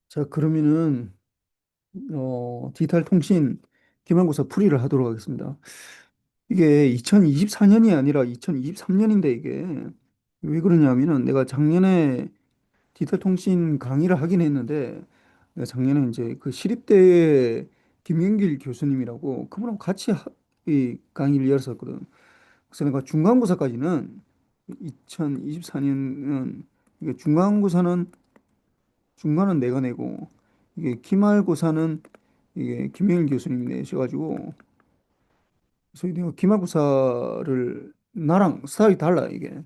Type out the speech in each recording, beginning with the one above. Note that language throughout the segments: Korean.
자, 그러면은 디지털 통신 기말고사 풀이를 하도록 하겠습니다. 이게 2024년이 아니라 2023년인데 이게 왜 그러냐면은 내가 작년에 디지털 통신 강의를 하긴 했는데 내가 작년에 이제 그 시립대 김영길 교수님이라고 그분하고 같이 이 강의를 열었었거든. 그래서 내가 중간고사까지는 2024년은 이게 중간은 내가 내고 이게 기말고사는 이게 김영일 교수님이 내셔가지고 그래서 내가 기말고사를 나랑 스타일이 달라 이게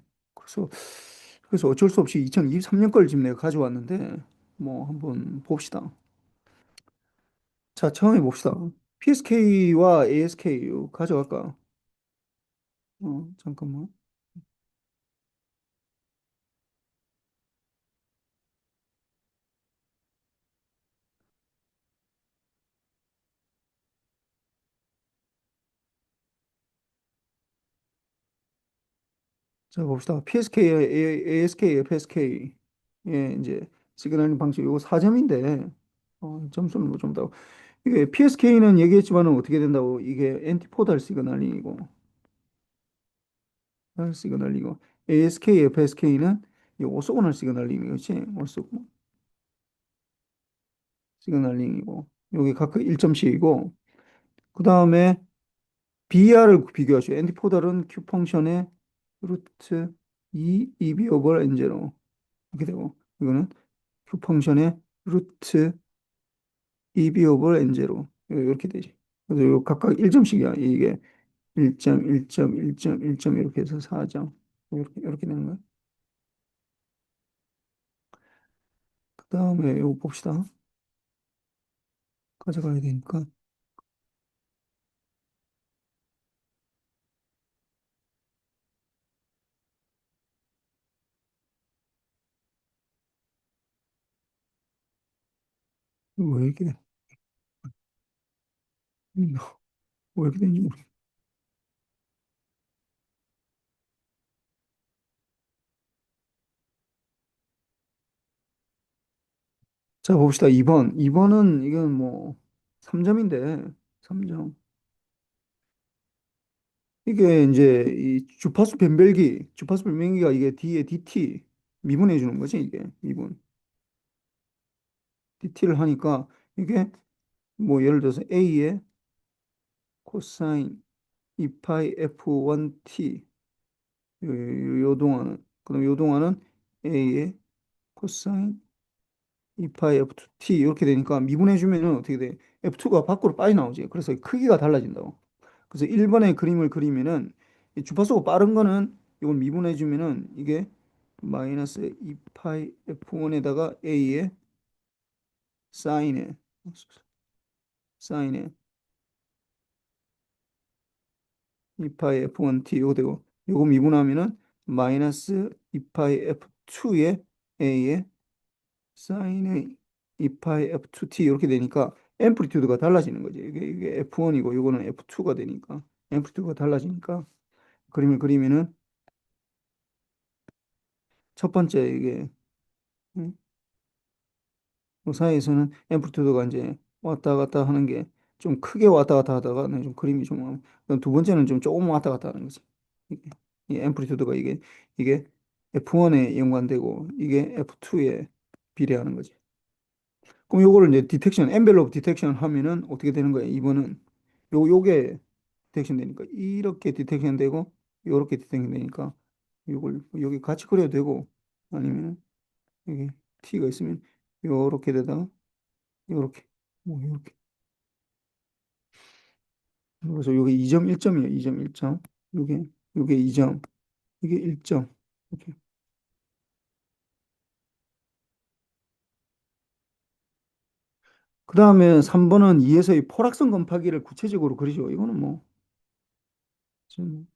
그래서 어쩔 수 없이 2023년 걸 지금 내가 가져왔는데 뭐 한번 봅시다. 자, 처음에 봅시다. PSK와 ASK 가져갈까? 잠깐만. 자, 봅시다. PSK와 ASK, FSK 예, 이제 시그널링 방식 요거 4점인데 점수는 뭐 좀 더 이게 PSK는 얘기했지만은 어떻게 된다고 이게 엔티포달 시그널링이고 시그널링이고 ASK, FSK는 이 오소고널 시그널링이지 오소 시그널링이고 여기 각각 1점씩이고 그 다음에 BR을 비교하죠. 엔티포달은 Q 펑션의 루트 2 EB 오버 N제로 이렇게 되고 이거는 Q 펑션의 루트 2B 오버 N제로 이렇게 되지. 그래서 요 각각 1점씩이야. 이게 1점, 1점, 1점, 1점 이렇게 해서 4점. 이렇게 되는 거야. 그 다음에 이거 봅시다. 가져가야 되니까. 이거 왜 이렇게 돼? 음, 왜 이렇게 되는지 모르겠어. 자, 봅시다. 2번. 2번은 이건 뭐 3점인데 3점. 이게 이제 이 주파수 변별기가 이게 D에 DT 미분해 주는 거지, 이게 미분. DT를 하니까 이게 뭐 예를 들어서 A의 코사인 2파이 F1T 요 동안은 그럼 요 동안은 A의 코사인 2파이 F2T 이렇게 되니까 미분해 주면은 어떻게 돼? F2가 밖으로 빠져나오지. 그래서 크기가 달라진다고. 그래서 1번의 그림을 그리면은 이 주파수가 빠른 거는 이걸 미분해 주면은 이게 마이너스 2파이 F1에다가 A의 사인에 사인에 2파이 F1T 이거 되고 요거 미분하면은 마이너스 2파이 F2의 A의 사인의 2파이 F2T 이렇게 되니까 앰플리튜드가 달라지는 거지. 이게 F1이고 요거는 F2가 되니까 앰플리튜드가 달라지니까 그림을 그리면은 첫 번째 이게 음, 그 사이에서는 앰플리튜드가 이제 왔다 갔다 하는 게 좀 크게 왔다 갔다 하다가 좀 그림이 좀 그다음 두 번째는 좀 조금 왔다 갔다 하는 거지. 이게 이 앰플리튜드가 이게 F1에 연관되고 이게 F2에 비례하는 거지. 그럼 요거를 이제 엔벨롭 디텍션 하면은 어떻게 되는 거예요? 이번은 요게 디텍션 되니까 이렇게 디텍션 되고 요렇게 디텍션 되니까 요걸 여기 같이 그려도 되고 아니면 여기 t가 있으면 요렇게 되다가 요렇게 뭐 요렇게 그래서 요게 2점 1점이에요. 2점 1점 요게 2점 이게 1점 이렇게 그 다음에 3번은 2에서의 포락선 곱하기를 구체적으로 그리죠. 이거는 뭐 지금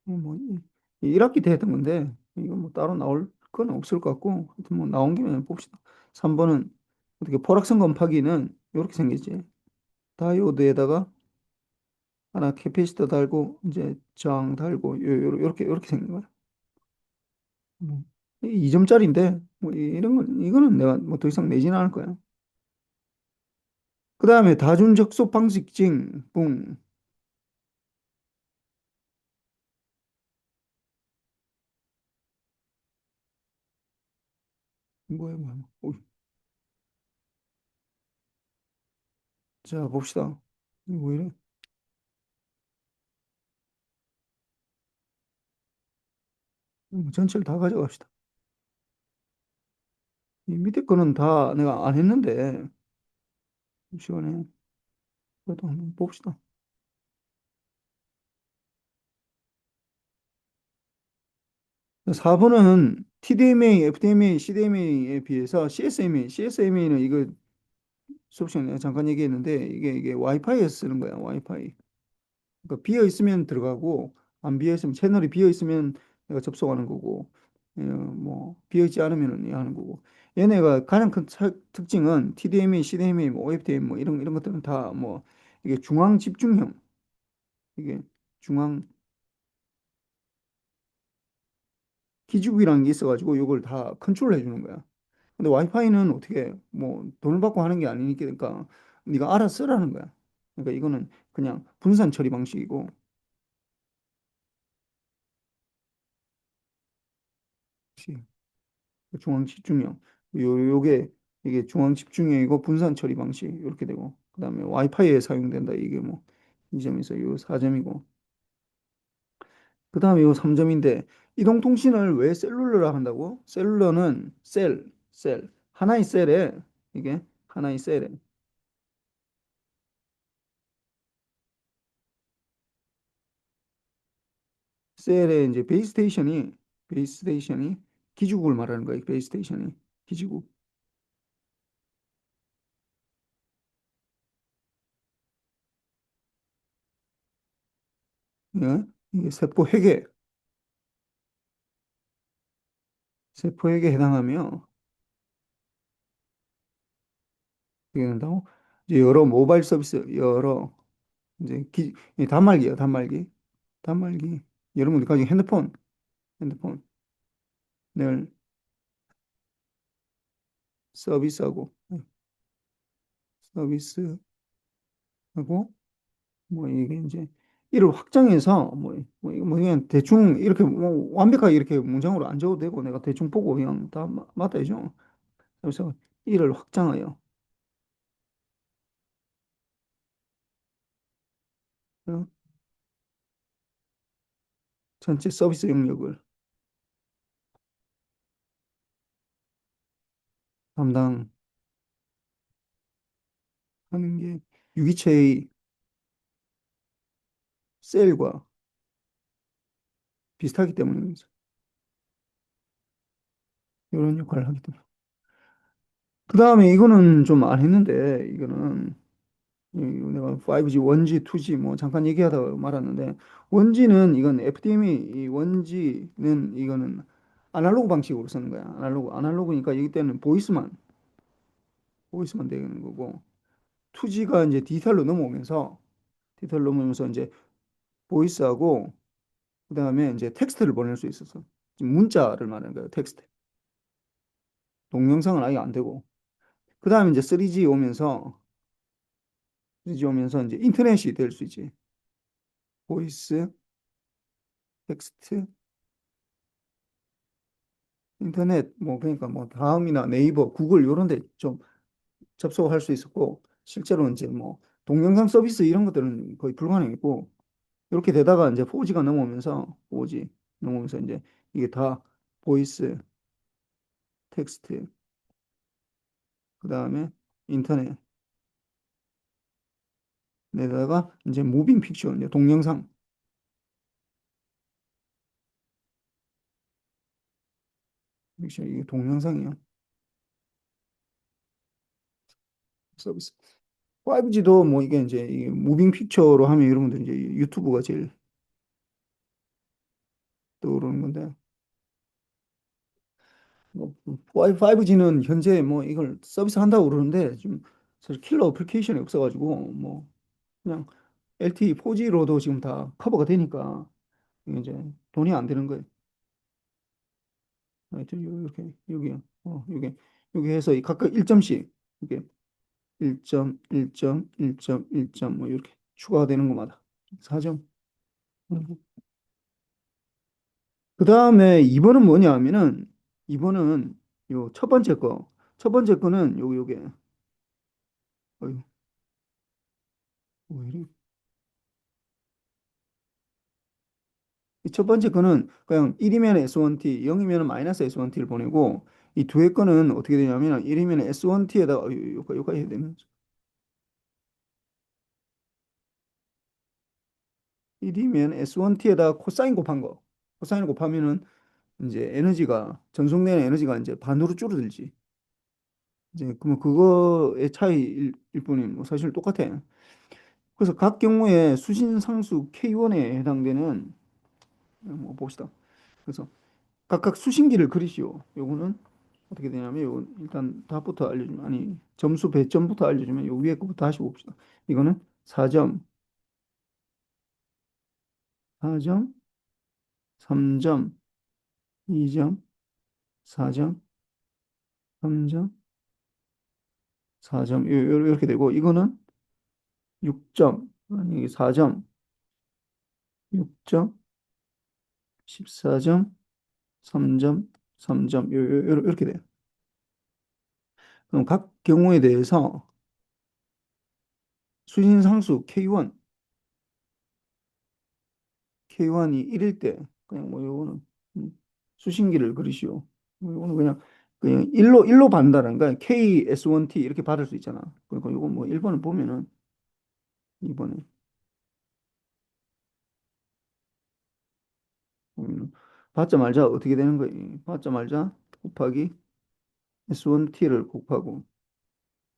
뭐 1학기 때 했던 건데 이거 뭐 따로 나올 건 없을 것 같고 하여튼 뭐 나온 김에 봅시다. 3번은 어떻게 포락선 곱하기는 이렇게 생겼지. 다이오드에다가 하나 캐패시터 달고 이제 저항 달고 요렇게 생긴 거야. 음. 2점짜리인데 뭐 이런 건 이거는 내가 뭐 더 이상 내지는 않을 거야. 그다음에 다중 접속 방식증 붕 뭐야. 자 봅시다. 이거 왜 이래? 전체를 다 가져갑시다. 이 밑에 거는 다 내가 안 했는데 시간에 그래도 한번 봅시다. 4번은 TDMA, FDMA, CDMA에 비해서 CSMA는 이거 수업 시간에 내가 잠깐 얘기했는데 이게 와이파이에서 쓰는 거야, 와이파이. 그러니까 비어 있으면 들어가고 안 비어 있으면 채널이 비어 있으면 내가 접속하는 거고 뭐 비어 있지 않으면은 하는 거고 얘네가 가장 큰 특징은 TDMA, CDMA, 뭐 OFDM 뭐 이런 것들은 다 뭐 이게 중앙 집중형 이게 중앙 기지국이라는 게 있어가지고 이걸 다 컨트롤 해주는 거야. 근데 와이파이는 어떻게 뭐 돈을 받고 하는 게 아니니까 그러니까 네가 알아서 쓰라는 거야. 그러니까 이거는 그냥 분산 처리 방식이고 중앙 집중형. 요게 이게 중앙 집중형이고 분산 처리 방식 이렇게 되고 그다음에 와이파이에 사용된다. 이게 뭐 이 점에서 요 4점이고 그다음에 요 3점인데 이동통신을 왜 셀룰러라 한다고? 셀룰러는 셀 하나의 셀에 이게 하나의 셀에 셀에 이제 베이스 스테이션이 기지국을 말하는 거예요. 베이스 스테이션이 기지국. 예? 이게 세포 핵에 해당하며 이게 된다고 이제 여러 모바일 서비스 여러 이제 이 단말기예요. 단말기 여러분들 가지고 핸드폰을 서비스하고 서비스하고 뭐 이게 이제 이를 확장해서 뭐 그냥 대충 이렇게 뭐 완벽하게 이렇게 문장으로 안 적어도 되고 내가 대충 보고 그냥 다 맞다이죠. 그래서 이를 확장하여 어, 전체 서비스 영역을 담당하는 게 유기체의 셀과 비슷하기 때문입니다. 이런 역할을 하기 때문에. 그 다음에 이거는 좀 안 했는데 이거는 내가 5G, 1G, 2G 뭐 잠깐 얘기하다가 말았는데 1G는 이건 FDM이 이 1G는 이거는 아날로그 방식으로 쓰는 거야. 아날로그니까 여기 때는 보이스만 되는 거고 2G가 이제 디지털로 넘어오면서 이제 보이스하고 그다음에 이제 텍스트를 보낼 수 있어서 지금 문자를 말하는 거예요. 텍스트. 동영상은 아예 안 되고 그다음에 이제 3G 오면서 이제 인터넷이 될 수 있지. 보이스, 텍스트, 인터넷 뭐 그러니까 뭐 다음이나 네이버, 구글 이런 데 좀 접속할 수 있었고 실제로 이제 뭐 동영상 서비스 이런 것들은 거의 불가능했고 이렇게 되다가 이제 4G 넘어오면서 이제 이게 다 보이스, 텍스트, 그다음에 인터넷에다가 이제 무빙 픽처 이제 동영상 픽처 이게 동영상이요. 서비스. 5G도 뭐 이게 이제 이 무빙 픽처로 하면 여러분들 이제 유튜브가 제일 떠오르는 건데 뭐 5G는 현재 뭐 이걸 서비스 한다고 그러는데 좀 사실 킬러 어플리케이션이 없어가지고 뭐 그냥 LTE 4G로도 지금 다 커버가 되니까 이게 이제 돈이 안 되는 거예요. 하여튼 이렇게 여기요. 이게 여기 해서 각각 1점씩 이게 1점, 1점, 1점, 1점 뭐 이렇게 추가가 되는 것마다 4점. 그 다음에 2번은 뭐냐 하면은 2번은 요 첫 번째 거. 첫 번째 거는 요게 어휴, 왜 이래? 이첫 번째 거는 그냥 1이면 S1T, 0이면 마이너스 S1T를 보내고 이 두 개 거는 어떻게 되냐면 1이면 S1T에다가 요까 해야 되면 1이면 S1T에다가 코사인 곱한 거. 코사인 곱하면은 이제 에너지가 전송되는 에너지가 이제 반으로 줄어들지. 이제 그러면 그거의 차이일 뿐이면 뭐 사실 똑같아. 그래서 각 경우에 수신 상수 K1에 해당되는 뭐 봅시다. 그래서 각각 수신기를 그리시오. 요거는 어떻게 되냐면 요건 일단 답부터 알려주면 아니 점수 배점부터 알려주면 요 위에 거부터 다시 봅시다. 이거는 4점, 4점, 3점, 2점, 4점, 3점, 4점 이렇게 되고 이거는 6점 아니 4점, 6점, 14점, 3점, 3점 이렇게 돼요. 그럼 각 경우에 대해서 수신상수 K1이 1일 때 그냥 뭐 요거는 수신기를 그리시오. 뭐 요거는 그냥 1로 반다는 거야. KS1T 이렇게 받을 수 있잖아. 그러니까 요거 뭐 1번을 보면은 2번에 보면은 받자 말자 어떻게 되는 거야? 받자 말자 곱하기 S1T를 곱하고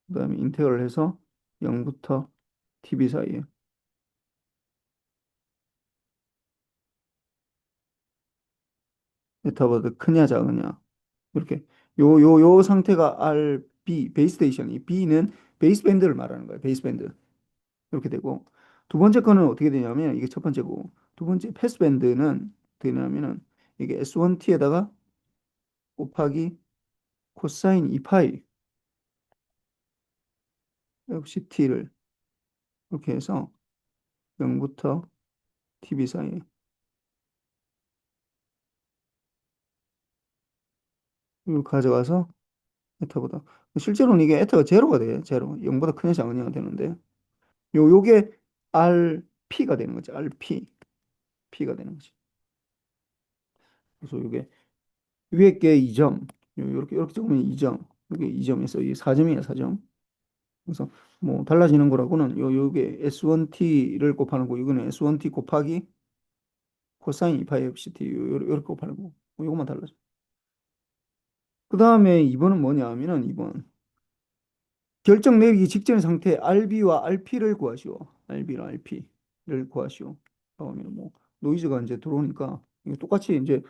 그다음에 인테그럴 해서 0부터 TB 사이에 메타보다 크냐 작으냐 이렇게 요 상태가 RB 베이스 스테이션이 B는 베이스 밴드를 말하는 거예요. 베이스 밴드 이렇게 되고 두 번째 거는 어떻게 되냐면 이게 첫 번째고 두 번째 패스 밴드는 어떻게 되냐면은 이게 S1T에다가 곱하기 코사인 2파이 역시 T를 이렇게 해서 0부터 TB 사이에 이걸 가져가서 에타보다 실제로는 이게 에타가 제로가 돼요. 제로 0보다 크냐 작으냐가 되는데 요게 RP가 되는 거지. P가 되는 거지. 그래서 요게 위에 게 2점 이렇게 적으면 2점 여기 2점에서 이 4점이야 4점 그래서 뭐 달라지는 거라고는 요게 S1T를 곱하는 거 이거는 S1T 곱하기 코사인 2파이 FCT 요렇게 곱하는 거 뭐 요것만 달라져. 그 다음에 2번은 뭐냐 하면은 2번 결정 내리기 직전의 상태 RB와 RP를 구하시오. RB랑 RP를 구하시오. 그러면 뭐 노이즈가 이제 들어오니까 이게 똑같이 이제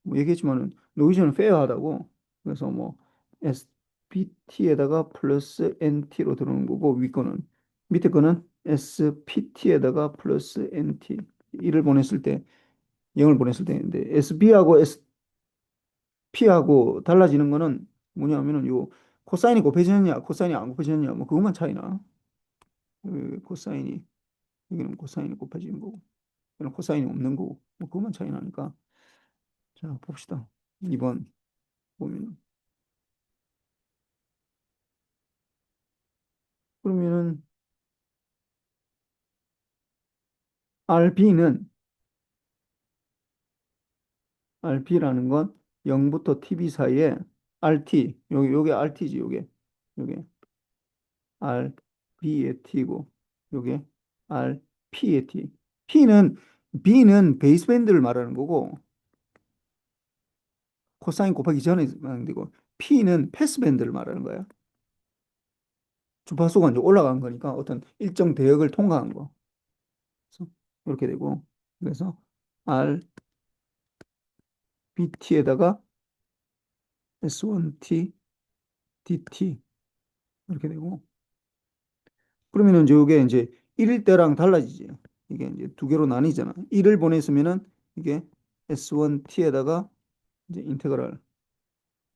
뭐 얘기했지만은 노이즈는 페어하다고 그래서 뭐 SPT에다가 플러스 NT로 들어오는 거고 위 거는 밑에 거는 SPT에다가 플러스 NT 1을 보냈을 때 0을 보냈을 때인데 SB하고 SP하고 달라지는 거는 뭐냐면은 요 코사인이 곱해지느냐 코사인이 안 곱해지느냐 뭐 그것만 차이나 그 코사인이 여기는 코사인이 곱해지는 거고 여기는 코사인이 없는 거고 뭐 그것만 차이 나니까 자 봅시다 2번 보면은 그러면은 RB는 RP라는 건 0부터 TB 사이에 RT 요게 RT지 요게 RB의 T고 요게 RP의 T B는 베이스밴드를 말하는 거고 코사인 곱하기 전에 말하는 거고 P는 패스밴드를 말하는 거야 주파수가 이제 올라간 거니까 어떤 일정 대역을 통과한 거 그래서 이렇게 되고 그래서 RBT에다가 S1T DT 이렇게 되고 그러면은 이게 이제 1일 때랑 달라지지. 이게 이제 두 개로 나뉘잖아. 1을 보냈으면은 이게 S1T에다가 이제 인테그랄.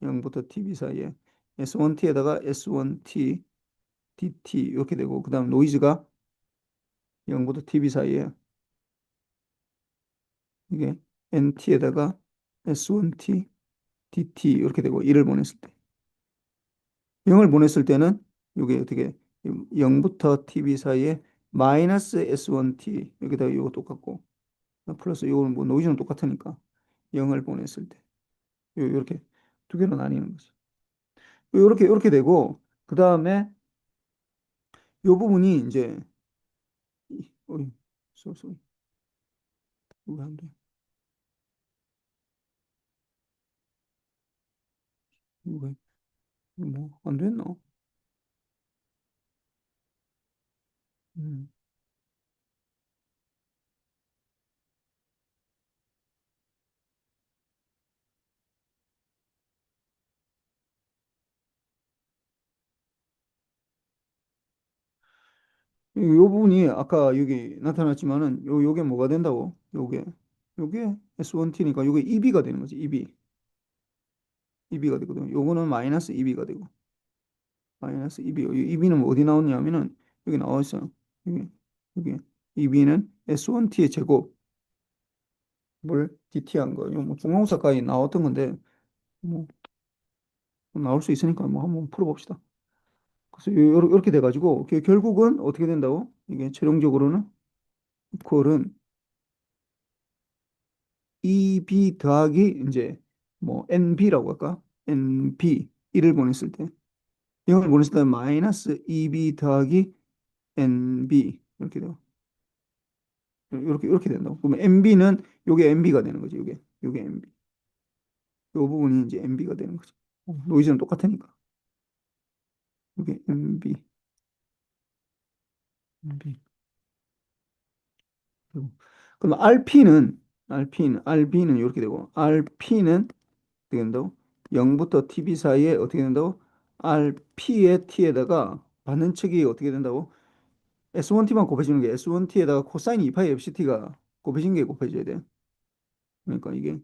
0부터 TB 사이에 S1T에다가 S1T, DT 이렇게 되고 그다음 노이즈가 0부터 TB 사이에 이게 NT에다가 S1T, DT 이렇게 되고 1을 보냈을 때 0을 보냈을 때는 이게 어떻게 0부터 TB 사이에 마이너스 S1T 여기다가 이거 똑같고 플러스 이거는 뭐 노이즈는 똑같으니까 0을 보냈을 때 이렇게 두 개로 나뉘는 거죠. 이렇게 되고 그 다음에 이 부분이 이제 어이 쏘 왜안 돼? 이거 뭐안 됐나? 음. 요 부분이 아까 여기 나타났지만은 요게 뭐가 된다고? 요게 S1T니까 요게 EB가 되는 거지. EB가 되거든. 요거는 마이너스 EB가 되고 마이너스 EB. 이 EB는 어디 나오냐면은 여기 나와 있어요. 여기 EB는 S1T의 제곱을 DT한 거. 이거 뭐 중간고사까지 나왔던 건데 뭐 나올 수 있으니까 뭐 한번 풀어봅시다. 그래서 이렇게 돼가지고 결국은 어떻게 된다고? 이게 최종적으로는 이퀄은 EB 더하기 이제 뭐 NB라고 할까? NB 1을 보냈을 때 0을 보냈을 때 마이너스 EB 더하기 NB 이렇게 돼요. 이렇게 된다고. 그러면 NB는 요게 NB가 되는 거지. 요게 NB. 요 부분이 이제 NB가 되는 거지. 노이즈는 똑같으니까. 요게 NB. NB. 그럼 RB는 이렇게 되고 RP는 어떻게 된다고? 0부터 TB 사이에 어떻게 된다고? RP의 T에다가 받는 척이 어떻게 된다고? S1T만 곱해주는 게 S1T에다가 코사인 2파이 FCT가 곱해진 게 곱해져야 돼. 그러니까 이게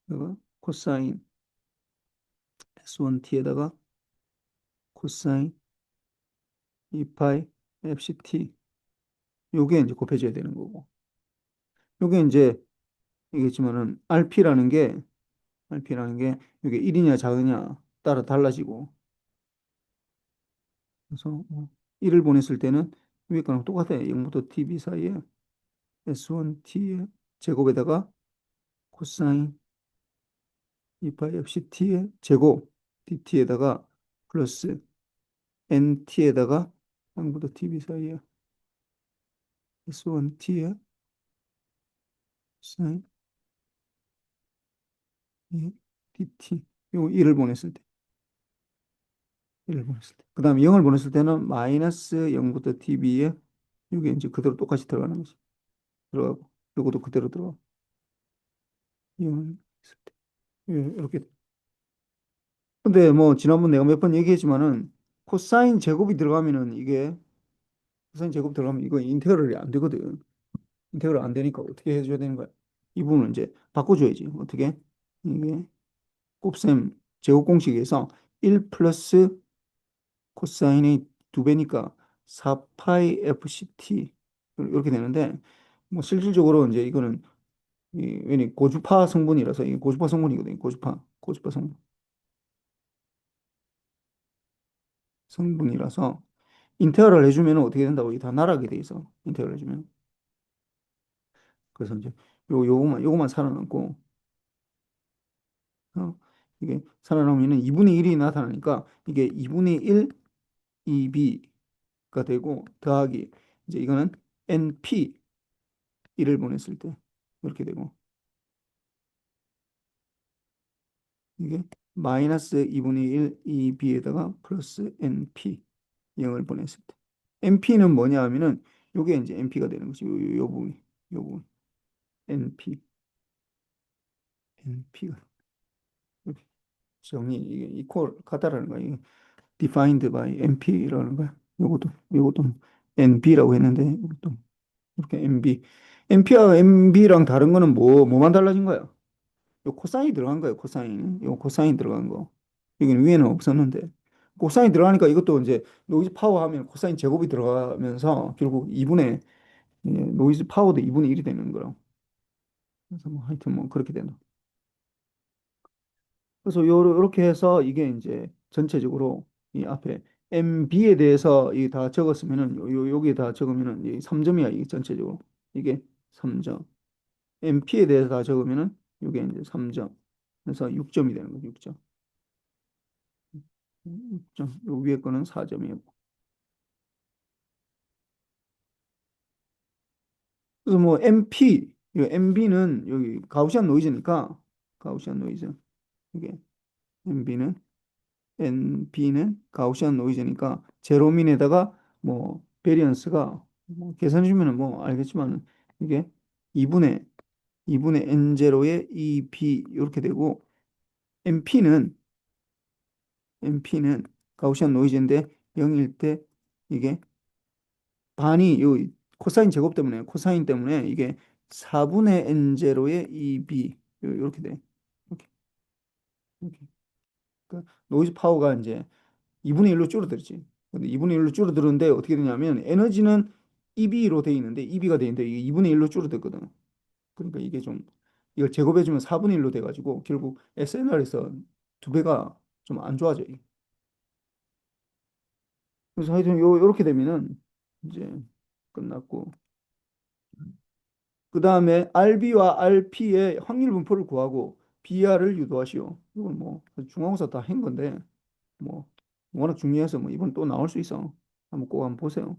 내가 코사인 S1T에다가 코사인 2파이 FCT 요게 이제 곱해져야 되는 거고. 요게 이제 이겠지만은 RP라는 게 이게 1이냐 작으냐 따라 달라지고 그래서 1을 보냈을 때는 위에 거랑 똑같아요. 0부터 TB 사이에 S1T의 제곱에다가 코사인 2파이 FCT의 제곱 DT에다가 플러스 NT에다가 0부터 TB 사이에 S1T의 사인 DT 요 1을 보냈을 때 1을 보냈을 때. 그 다음에 0을 보냈을 때는 마이너스 0부터 TB에 이게 이제 그대로 똑같이 들어가는 거지. 들어가고 요것도 그대로 들어가고 0을 했을 때 이렇게. 근데 뭐 지난번 내가 몇 번 얘기했지만은 코사인 제곱이 들어가면은 이게 코사인 제곱 들어가면 이거 인테그럴이 안 되거든. 인테그럴 안 되니까 어떻게 해줘야 되는 거야? 이 부분을 이제 바꿔줘야지. 어떻게? 이게 곱셈 제곱 공식에서 1 플러스 코사인이 두 배니까 4파이 FCT 이렇게 되는데 뭐 실질적으로 이제 이거는 왜냐 고주파 성분이라서 이게 고주파 성분이거든요. 고주파 성분이라서 인테그럴 해주면 어떻게 된다고 이게 다 날아가게 돼 있어. 인테그럴 해주면 그래서 이제 요거만 살아남고 어, 이게 살아남으면 2분의 1이 나타나니까 이게 2분의 1 EB가 되고 더하기 이제 이거는 NP 1을 보냈을 때 이렇게 되고 이게 마이너스 2분의 1 EB에다가 플러스 NP 0을 보냈을 때 NP는 뭐냐 하면은 요게 이제 NP가 되는 거지. 요 부분 NP NP가 이렇게 정의 이게 이퀄 같다라는 거야. 이게 defined by NP라는 거야. 요것도 NB라고 했는데 이것도 이렇게 NB. NP와 NB랑 다른 거는 뭐만 달라진 거야? 요 코사인이 들어간 거예요. 코사인. 요 코사인 들어간 거. 여기는 위에는 없었는데. 코사인 들어가니까 이것도 이제 노이즈 파워 하면 코사인 제곱이 들어가면서 결국 2분의 노이즈 파워도 2분의 1이 되는 거라고. 그래서 뭐 하여튼 뭐 그렇게 되는. 그래서 요렇게 해서 이게 이제 전체적으로 이 앞에 MB에 대해서 이 다 적었으면은 여기에 다 적으면은 이 3점이야. 이게 전체적으로. 이게 3점. MP에 대해서 다 적으면은 이게 이제 3점. 그래서 6점이 되는 거죠. 6점. 6점. 요 위에 거는 4점이고. 그래서 뭐 MP, 이 MB는 여기 가우시안 노이즈니까 가우시안 노이즈. 이게 MB는 NB는 가우시안 노이즈니까 제로민에다가 뭐 베리언스가 뭐 계산해 주면은 뭐 알겠지만 이게 2분의 N0의 EB 이렇게 되고 MP는 가우시안 노이즈인데 0일 때 이게 반이 요 코사인 제곱 때문에 코사인 때문에 이게 4분의 N0의 EB 이렇게 돼. 이렇게. 이렇게. 그러니까 노이즈 파워가 이제 2분의 1로 줄어들지. 근데 2분의 1로 줄어드는데 어떻게 되냐면 에너지는 EB로 돼 있는데 EB가 돼 있는데 이게 2분의 1로 줄어들거든. 그러니까 이게 좀 이걸 제곱해주면 4분의 1로 돼가지고 결국 SNR에서 두 배가 좀 안 좋아져. 그래서 하여튼 요렇게 되면은 이제 끝났고 그 다음에 RB와 RP의 확률 분포를 구하고 BR을 유도하시오. 이건 뭐 중간고사 다 한 건데 뭐 워낙 중요해서 뭐 이번 또 나올 수 있어. 한번 꼭 한번 보세요.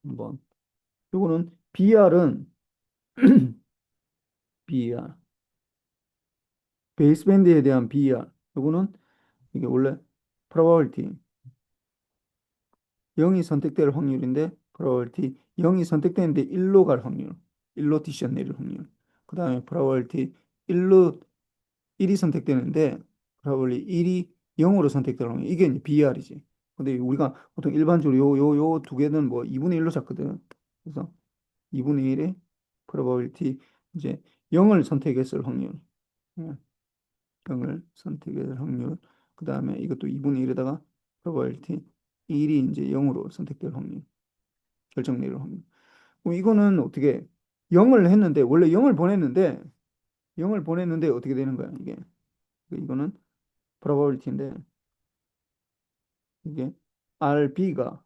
한번. 요거는 BR은 BR 베이스밴드에 대한 BR. 요거는 이게 원래 probability 0이 선택될 확률인데 probability 0이 선택되는데 1로 갈 확률. 1로 디시전 내릴 확률. 그다음에 probability 1로 1이 선택되는데 probability 1이 0으로 선택될 확률. 이게 이제 BR이지. 근데 우리가 보통 일반적으로 요 두 개는 뭐 2분의 1로 잡거든. 그래서 2분의 1의 probability 이제 0을 선택했을 확률. 예, 0을 선택할 확률. 그 다음에 이것도 2분의 1에다가 probability 1이 이제 0으로 선택될 확률. 결정 내릴 확률. 그럼 이거는 어떻게 0을 했는데 원래 0을 보냈는데 어떻게 되는 거야, 이게. 이거는 probability인데 이게 RB가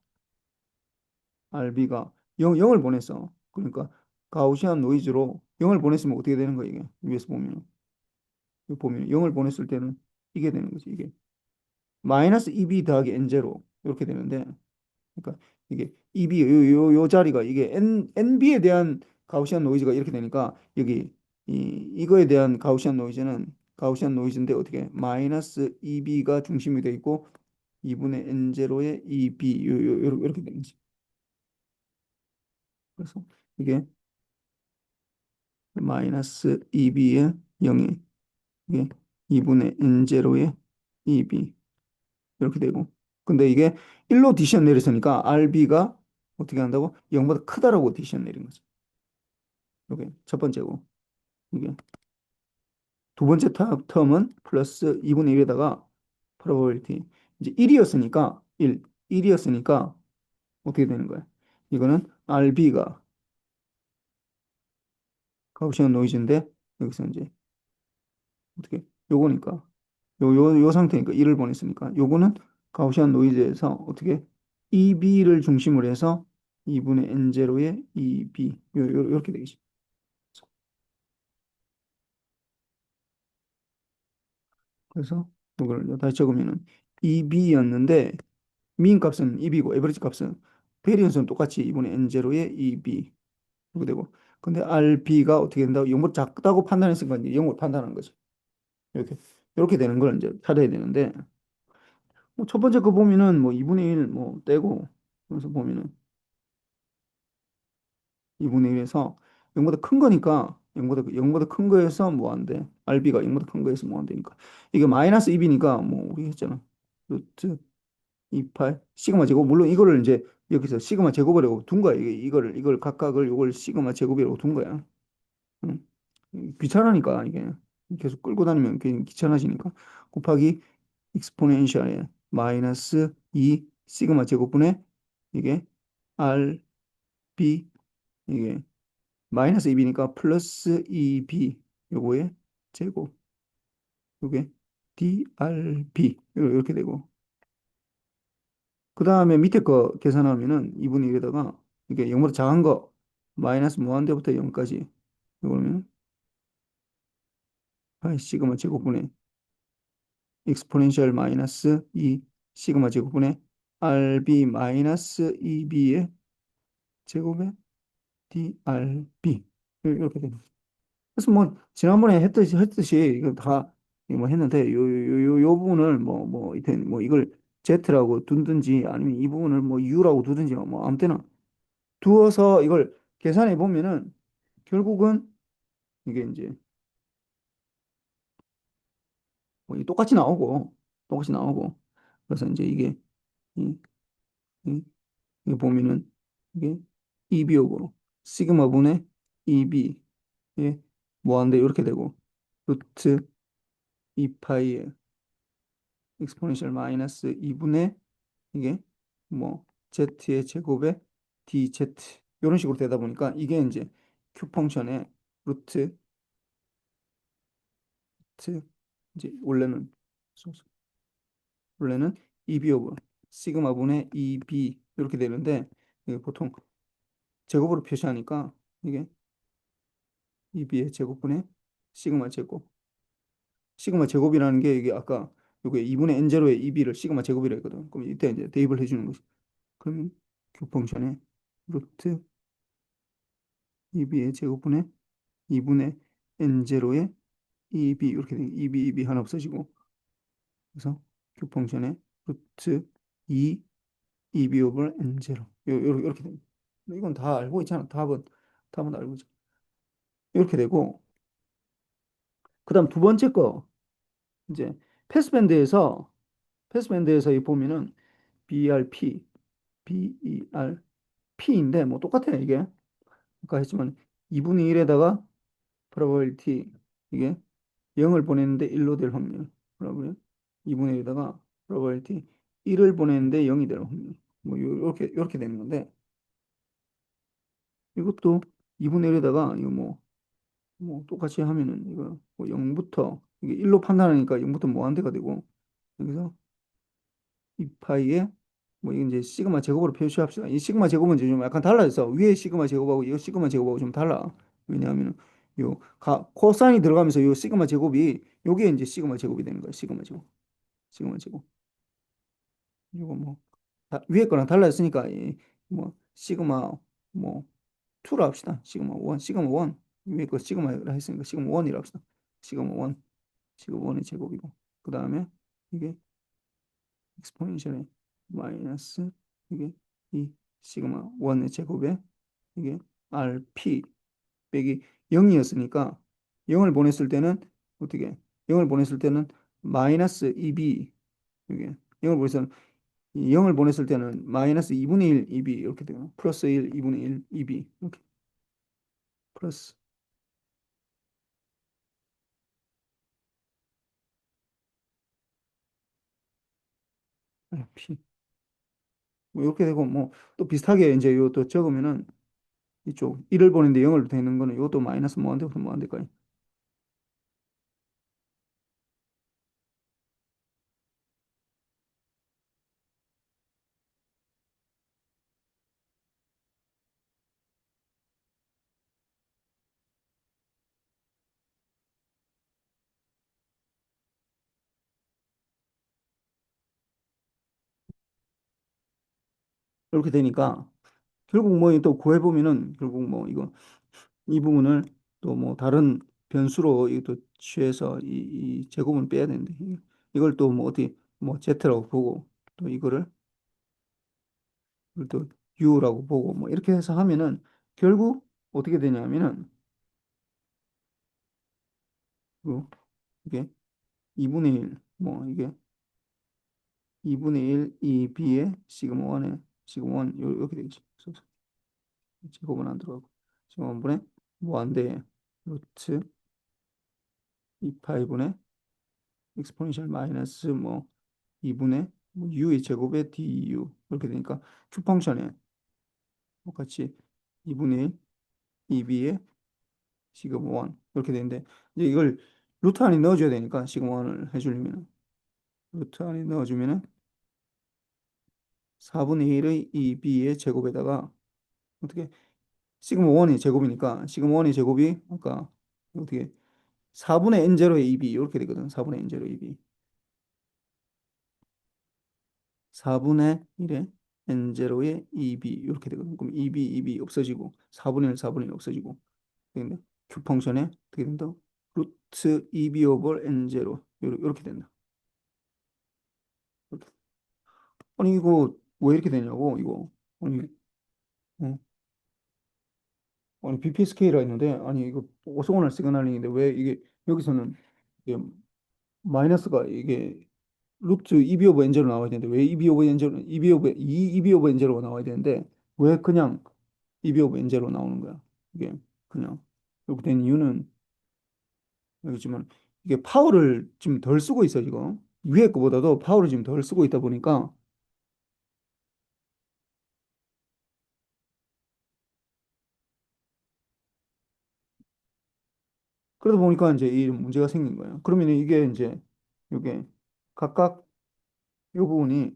RB가 0을 보냈어. 그러니까 가우시안 노이즈로 0을 보냈으면 어떻게 되는 거야, 이게. 위에서 보면. 여기 보면 0을 보냈을 때는 이게 되는 거지, 이게. 마이너스 2b 더하기 n0 이렇게 되는데 그러니까 이게 EB 요 자리가 이게 NB에 대한 가우시안 노이즈가 이렇게 되니까 여기 이거에 대한 가우시안 노이즈인데 어떻게 마이너스 EB가 중심이 돼 있고 2분의 N0의 EB 이렇게 되는 거지. 그래서 이게 마이너스 EB의 0이 이게 2분의 N0의 EB 이렇게 되고 근데 이게 1로 디시전 내렸으니까 RB가 어떻게 한다고? 0보다 크다라고 디시전 내린 거죠. 이게 첫 번째고 이게 두 번째 텀은 플러스 2분의 1에다가 probability 이제 1이었으니까 1이었으니까 어떻게 되는 거야? 이거는 RB가 가우시안 노이즈인데 여기서 이제 어떻게 요거니까 요 상태니까 1을 보냈으니까 요거는 가우시안 노이즈에서 어떻게 EB를 중심으로 해서 2분의 N0의 EB 이렇게 되겠지. 그래서 이걸 다시 적으면은 EB였는데 민 값은 2이고 에버리지 값은 베리언스는 똑같이 이번에 N0의 2B 이렇게 되고 근데 RB가 어떻게 된다고 0보다 작다고 판단했으니까 이제 0으로 판단하는 거죠. 이렇게 되는 걸 이제 찾아야 되는데 뭐 첫 번째 거 보면은 뭐 2분의 1 뭐 떼고 그래서 보면은 2분의 1에서 0보다 큰 거니까 0보다 큰 거에서 뭐 안 돼. RB가 0보다 큰 거에서 뭐 안 되니까 이게 마이너스 2B니까 뭐 우리 했잖아. 루트 28 시그마 제곱 물론 이거를 이제 여기서 시그마 제곱이라고 둔 거야. 이걸 각각을 이걸 시그마 제곱이라고 둔 거야. 응. 귀찮으니까 이게 계속 끌고 다니면 괜히 귀찮아지니까 곱하기 익스포넨셜의 마이너스 2 시그마 제곱분의 이게 r b 이게 마이너스 2b니까 플러스 2b 요거의 제곱 요게 drb 이렇게 되고 그 다음에 밑에 거 계산하면은 2분의 1에다가 이게 0보다 작은 거 마이너스 무한대부터 0까지 이거는 파이 시그마 제곱분의 익스포넨셜 마이너스 2 시그마 제곱분의 rb 마이너스 2b의 제곱에 drb 이렇게 됩니다. 그래서 뭐 지난번에 했듯이 이거 다 이거 뭐 했는데 요 부분을 뭐 이텐 뭐 이걸 z라고 두든지 아니면 이 부분을 뭐 u라고 두든지 뭐 아무 때나 두어서 이걸 계산해 보면은 결국은 이게 이제 뭐 똑같이 나오고 그래서 이제 이게 이, 이, 이게 보면은 이게 2비역으로 시그마 분의 2b에 뭐한데 이렇게 되고 루트 2파이에 익스포넨셜 마이너스 2분의 이게 뭐 z의 제곱에 dz 이런 식으로 되다 보니까 이게 이제 q 펑션의 루트 이제 원래는 2b 오브 시그마분의 2b 이렇게 되는데 이게 보통 제곱으로 표시하니까 이게 2b의 제곱분의 시그마 제곱 시그마 제곱이라는 게 이게 아까 요게 2분의 n 제로의 2b를 시그마 제곱이라 했거든. 그럼 이때 이제 대입을 해주는 거지. 그러면 q 펑션의 루트 2b의 제곱분의 2분의 n 제로의 2b 이렇게 되 2b 하나 없어지고 그래서 q 펑션의 루트 2 2b 오버 n0 이렇게 됩니다. 이건 다 알고 있잖아. 답은 알고 있잖아. 이렇게 되고 그다음 두 번째 거 이제 패스밴드에서 패스밴드에서 이 보면은 BRP, BERP인데 뭐 똑같아요 이게. 아까 했지만 2분의 1에다가 probability 이게 0을 보냈는데 1로 될 확률. 그러고요. 2분의 1에다가 probability 1을 보냈는데 0이 될 확률. 뭐 요렇게 되는 건데 이것도 2분의 1에다가 이거 뭐 똑같이 하면은 이거 뭐 0부터 이게 1로 판단하니까 0부터 무한대가 되고 여기서 이 파이에 뭐 이게 이제 시그마 제곱으로 표시합시다. 이 시그마 제곱은 이제 좀 약간 달라서 위에 시그마 제곱하고 이 시그마 제곱하고 좀 달라. 왜냐하면 요 코사인이 들어가면서 요 시그마 제곱이 요게 이제 시그마 제곱이 되는 거야. 시그마 제곱. 이거 뭐 위에 거랑 달라졌으니까 뭐 시그마 뭐 2로 합시다. 시그마 1 위에 거 시그마라 했으니까 시그마 1이라 합시다. 시그마 1 시그마 1의 제곱이고 그 다음에 이게 익스포넨셜의 마이너스 이게 이 시그마 1의 제곱에 이게 rp 빼기 0이었으니까 0을 보냈을 때는 어떻게 0을 보냈을 때는 마이너스 2b 이게 0을 보냈을 때는 0을 보냈을 때는 마이너스 2분의 1 2b 이렇게 되고 플러스 1 2분의 1 2b 이렇게 플러스 rp 뭐 이렇게 되고 뭐 또 비슷하게 이제 요 또 적으면은 이쪽 1을 보냈는데 0을 되는 거는 이것도 마이너스 뭐한대부터 뭐한대까지 이렇게 되니까 결국 뭐 또 구해보면은 결국 뭐 이거 이 부분을 또 뭐 다른 변수로 이또 취해서 이 제곱은 빼야 되는데 이걸 또 뭐 어디 뭐 z라고 보고 또 이걸 또 u라고 보고 뭐 이렇게 해서 하면은 결국 어떻게 되냐면은 이게 2분의 1 뭐 이게 2분의 1 2b의 시그마 1의 시그마 1 이렇게 되겠지. 그래서 제곱은 안 들어가고 시그마 1분의 뭐 안 돼. 루트 2파이분의 익스포넨셜 마이너스 뭐 2분의 뭐 u의 제곱에 du 이렇게 되니까 q 펑션에 똑같이 2분의 1 2b의 시그마 1 이렇게 되는데 이제 이걸 루트 안에 넣어줘야 되니까 시그마 1을 해주려면 루트 안에 넣어주면은 4분의 1의 2b의 제곱에다가 어떻게 시그마 1이 제곱이니까 시그마 1의 제곱이 아까 어떻게 4분의 n0의 2b 이렇게 되거든. 4분의 n0의 2b 4분의 1의 n0의 2b 이렇게 되거든. 그럼 2b, 2b 없어지고 4분의 1, 4분의 1 없어지고 되겠네. q 펑션에 어떻게 된다? 루트 2b 오버 n0 이렇게 된다. 이렇게. 아니 이거 왜 이렇게 되냐고 이거. 아니 어, 아니 BPSK라 했는데 아니 이거 오소건할 시그널링인데 왜 이게 여기서는 이게 마이너스가 이게 루트 2b 오버 n0로 나와야 되는데 왜 2b 오버 n0 2b 오버 2b 오버 n0가 나와야 되는데 왜 그냥 2b 오버 n0로 나오는 거야? 이게 그냥 이렇게 된 이유는 여기지만 이게 파워를 지금 덜 쓰고 있어 지금 위에 거보다도 파워를 지금 덜 쓰고 있다 보니까 그러다 보니까 이제 이 문제가 생긴 거예요. 그러면 이게 이제 이게 각각 요 부분이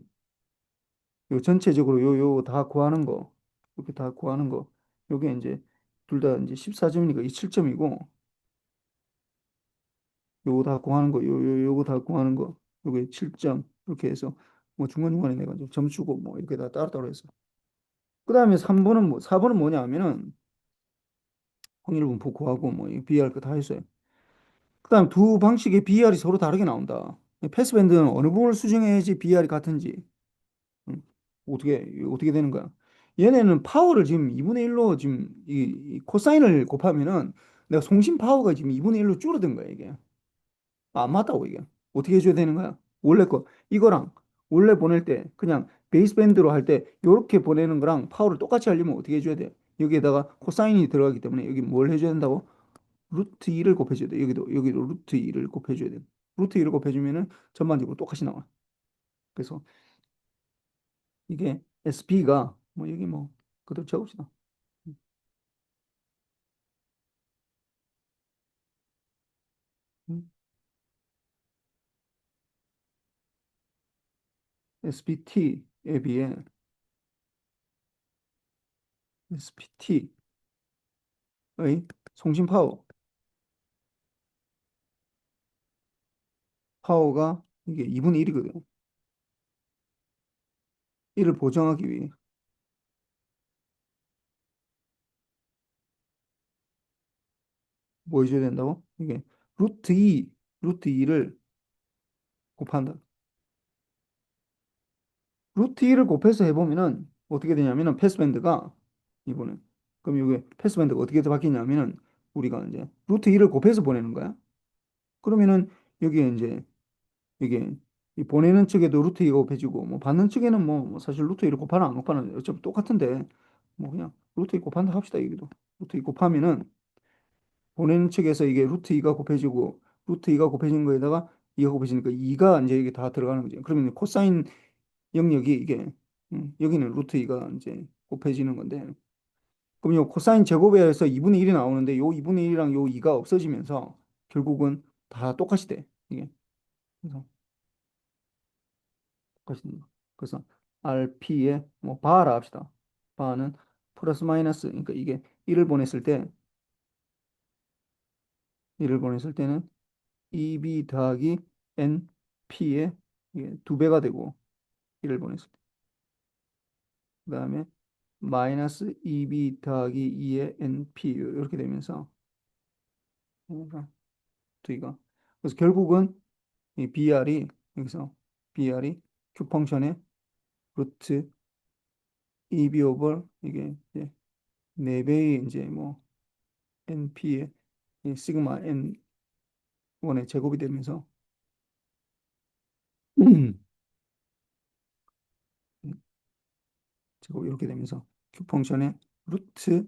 요 전체적으로 요 다 구하는 거 이렇게 다 구하는 거 요게 이제 둘 다 이제 14점이니까 이 7점이고 요거 다 구하는 거 요거 다 구하는 거 요게 7점 이렇게 해서 뭐 중간중간에 내가 좀 점 주고 뭐 이렇게 다 따로따로 해서 그다음에 3번은 뭐 4번은 뭐냐 하면은 확률분 구하고 뭐 BR 거 다 했어요. 그다음 두 방식의 BR이 서로 다르게 나온다. 패스밴드는 어느 부분을 수정해야지 BR이 같은지 음, 어떻게 되는 거야? 얘네는 파워를 지금 2분의 1로 지금 이 코사인을 곱하면은 내가 송신 파워가 지금 2분의 1로 줄어든 거야, 이게. 안 맞다고, 이게. 어떻게 해줘야 되는 거야? 원래 거, 이거랑 원래 보낼 때 그냥 베이스밴드로 할 때 이렇게 보내는 거랑 파워를 똑같이 하려면 어떻게 해줘야 돼? 여기에다가 코사인이 들어가기 때문에 여기 뭘 해줘야 된다고? 루트 2를 곱해줘야 돼. 여기도 루트 2를 곱해줘야 돼. 루트 2를 곱해주면은 전반적으로 똑같이 나와. 그래서 이게 SP가 뭐 여기 뭐 그대로 적읍시다. 음, SPT에 비해 SPT의 송신 파워가 이게 2분의 1이거든. 1을 보정하기 위해 뭐 해줘야 된다고? 이게 루트 2, 루트 2를 곱한다. 루트 2를 곱해서 해보면은 어떻게 되냐면은 패스밴드가 이번에 그럼 이게 패스밴드가 어떻게 바뀌냐면은 우리가 이제 루트 2를 곱해서 보내는 거야. 그러면은 여기에 이제 이게 이 보내는 측에도 루트 2가 곱해지고 뭐 받는 측에는 뭐 사실 루트 2를 곱하나 안 곱하나 어차피 똑같은데 뭐 그냥 루트 2 곱한다 합시다 여기도 루트 2 곱하면은 보내는 측에서 이게 루트 2가 곱해지고 루트 2가 곱해진 거에다가 2가 곱해지니까 2가 이제 이게 다 들어가는 거죠. 그러면 코사인 영역이 이게 여기는 루트 2가 이제 곱해지는 건데 그럼 요 코사인 제곱에서 2분의 1이 나오는데 요 2분의 1이랑 요 2가 없어지면서 결국은 다 똑같이 돼 이게 그래서 것입니다. 그래서 RP에 뭐 바라 합시다. 바는 플러스 마이너스 그러니까 이게 1을 보냈을 때 1을 보냈을 때는 EB 더하기 NP에 이게 두 배가 되고 1을 보냈을 때 그다음에 마이너스 EB 더하기 2의 NP 이렇게 되면서 두기가 그래서 결국은 이 BR이 여기서 BR이 Q 펑션의 루트 EB 오버 이게 이제 4배의 이제 뭐 NP의 이 시그마 N1의 제곱이 되면서 제곱 이렇게 되면서 Q 펑션의 루트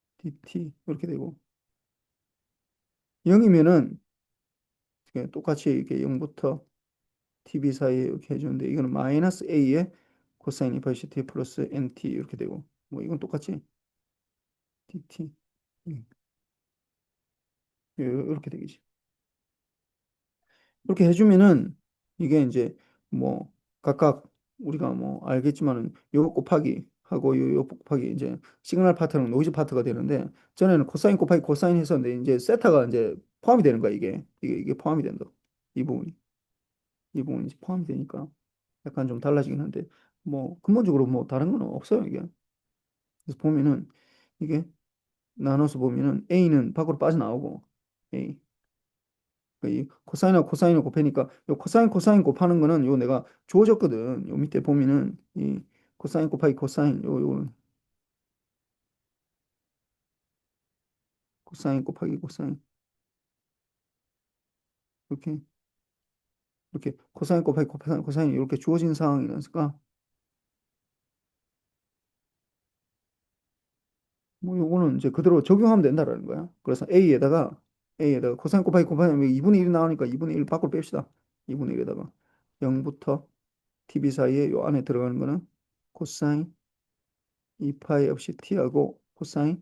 dt 이렇게 되고 0이면은 똑같이 이렇게 0부터 tb 사이에 이렇게 해주는데 이거는 마이너스 a의 코사인 이파이 ct 플러스 nt 이렇게 되고 뭐 이건 똑같이 dt 이렇게 되겠지. 이렇게 해주면은 이게 이제 뭐 각각 우리가 뭐 알겠지만은 요 곱하기 하고 요 곱하기 이제 시그널 파트랑 노이즈 파트가 되는데 전에는 코사인 곱하기 코사인 했었는데 이제 세타가 이제 포함이 되는 거야 이게 포함이 된다. 이 부분이 이 부분이 이제 포함이 되니까 약간 좀 달라지긴 한데 뭐 근본적으로 뭐 다른 건 없어요 이게. 그래서 보면은 이게 나눠서 보면은 A는 밖으로 빠져나오고 A 이 코사인하고 코사인을 곱하니까 요 코사인 코사인 곱하는 거는 요 내가 주어졌거든. 요 밑에 보면은 이 코사인 곱하기 코사인 요 코사인 곱하기 코사인 이렇게 이렇게 코사인 곱하기 코사인 코사인 이렇게 주어진 상황이라니까 뭐 요거는 이제 그대로 적용하면 된다라는 거야. 그래서 A에다가 코사인 곱하기 코사인 2분의 1이 나오니까 2분의 1 밖으로 뺍시다. 2분의 1에다가 0부터 tb 사이에 요 안에 들어가는 거는 코사인 2파이 없이 t하고 코사인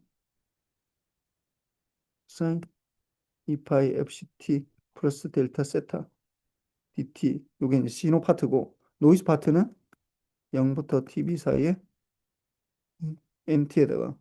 2파이 fct 플러스 델타 세타 dt 요게 이제 시노 파트고 노이즈 파트는 0부터 tb 사이에 nt에다가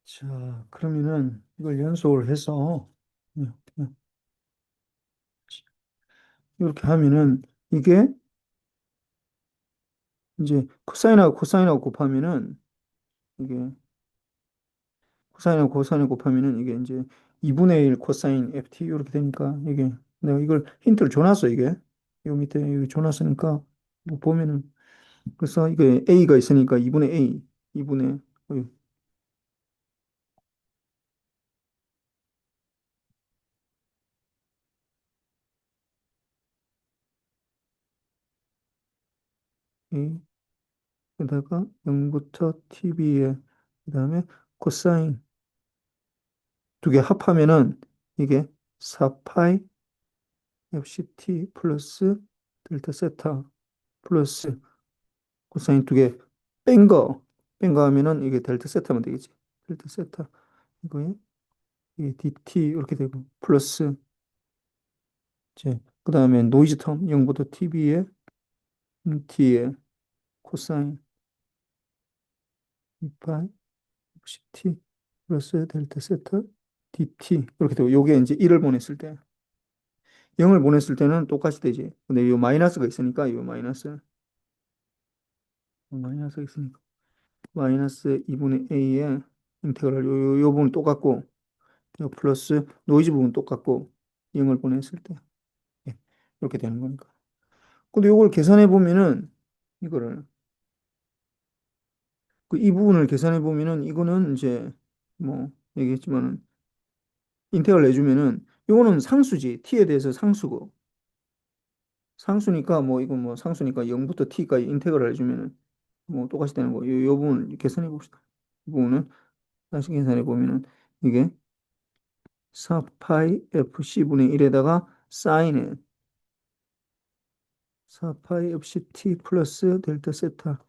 자 그러면은 이걸 연속을 해서 음, 음, 이렇게 하면은 이게 이제 코사인하고 코사인하고 곱하면은 이게 코사인하고 코사인을 곱하면은 이게 이제 2분의 1 코사인 ft 이렇게 되니까 이게 내가 이걸 힌트를 줘놨어 이게 요 밑에 여기 줘놨으니까 뭐 보면은 그래서 이게 a가 있으니까 2분의 a 2분의 a 에다가 0부터 tb에 그다음에 코사인 두 개 합하면은 이게 4파이 fct 플러스 델타 세타 플러스 코사인 두 개 뺀 거 하면은 이게 델타 세타면 되겠지. 델타 세타 이거에 이게 dt 이렇게 되고 플러스 이제 그다음에 노이즈 텀 0부터 tb에 t에 코사인 2파이 fct 플러스 델타 세타 dt 이렇게 되고 요게 이제 1을 보냈을 때 0을 보냈을 때는 똑같이 되지. 근데 이 마이너스가 있으니까 이 마이너스가 있으니까 마이너스 2분의 a에 인테그랄 요 부분 똑같고 요 플러스 노이즈 부분 똑같고 0을 보냈을 때 예, 이렇게 되는 거니까. 근데 요걸 계산해 보면은 이거를 그 이 부분을 계산해 보면은 이거는 이제 뭐 얘기했지만은 인테그랄 내주면은 요거는 상수지. t에 대해서 상수고 상수니까 뭐 이거 뭐 상수니까 0부터 t까지 인테그랄 해주면은 뭐 똑같이 되는 거. 요 부분 계산해 봅시다. 이 부분은 다시 계산해 보면은 이게 4파이 fc분의 1에다가 사인에 4파이 fct 플러스 델타 세타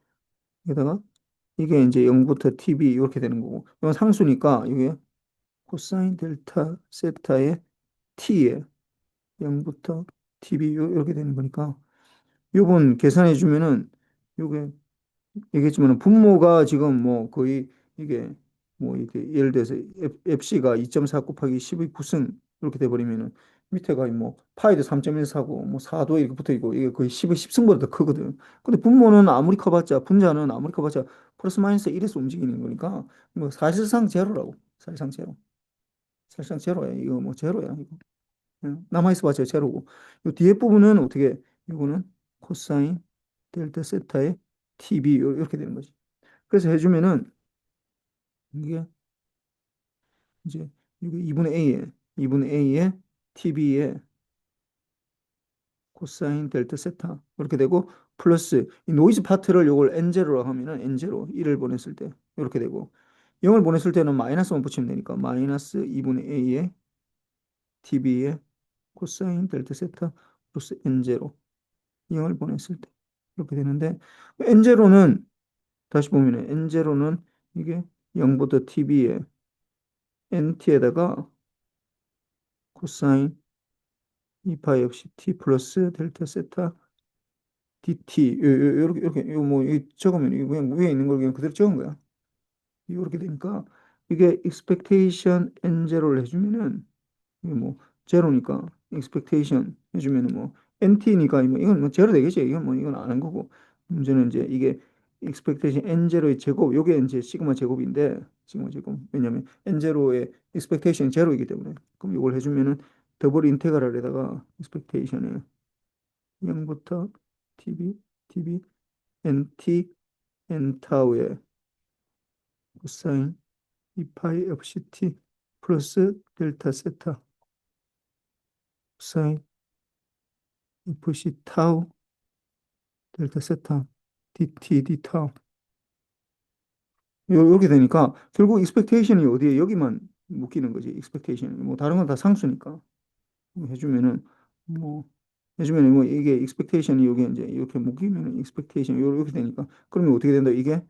에다가 이게 이제 0부터 tb 이렇게 되는 거고 이건 상수니까 이게 코사인 델타 세타의 t에 0부터 tb 이렇게 되는 거니까 요번 계산해 주면은 요게 얘기했지만 분모가 지금 뭐 거의 이게 뭐 이게 예를 들어서 FC가 2.4 곱하기 10의 9승 이렇게 돼버리면은 밑에가 뭐 파이도 3.14고 뭐 4도 이렇게 붙어 있고 이게 거의 10의 10승보다 더 크거든. 근데 분모는 아무리 커봤자 분자는 아무리 커봤자 플러스 마이너스 1에서 움직이는 거니까 뭐 사실상 제로라고. 사실상 제로. 사실상 제로야. 이거 뭐 제로야. 이거. 남아있어봤자 제로고. 이 뒤에 부분은 어떻게 이거는 코사인 델타 세타의 TB 이렇게 되는 거지. 그래서 해주면은 이게 이제 이게 2분의 A에 TB에 코사인 델타 세타 이렇게 되고 플러스 이 노이즈 파트를 요걸 N0로 하면은 N0 1을 보냈을 때 이렇게 되고 0을 보냈을 때는 마이너스만 붙이면 되니까 마이너스 2분의 A에 TB에 코사인 델타 세타 플러스 N0 0을 보냈을 때 이렇게 되는데 N0는 다시 보면 N0는 이게 0부터 TB에 NT에다가 코사인 2파이 없이 T 플러스 델타 세타 DT 이렇게 이거 뭐 적으면 이거 그냥 위에 있는 걸 그냥 그대로 적은 거야. 이렇게 되니까 이게 expectation N0를 해주면은 이게 뭐 제로니까 expectation 해주면은 뭐 NT니까 뭐 이건 뭐 제로 되겠지. 이건 뭐 이건 아는 거고 문제는 이제 이게 expectation N0의 제곱 요게 이제 시그마 제곱인데 시그마 제곱 왜냐면 N0의 expectation 제로이기 때문에 그럼 이걸 해주면은 더블 인테그랄에다가 expectation에 0부터 TB NT N타우의 코사인 2파이 FCT 플러스 델타 세타 코사인 FC 타우 델타 세타 DT D타우 이렇게 되니까 결국 익스펙테이션이 어디에 여기만 묶이는 거지 익스펙테이션 뭐 다른 건 다 상수니까 해주면은 뭐 해주면은 뭐 이게 익스펙테이션이 여기 이제 이렇게 묶이면은 익스펙테이션 이렇게 되니까 그러면 어떻게 된다 이게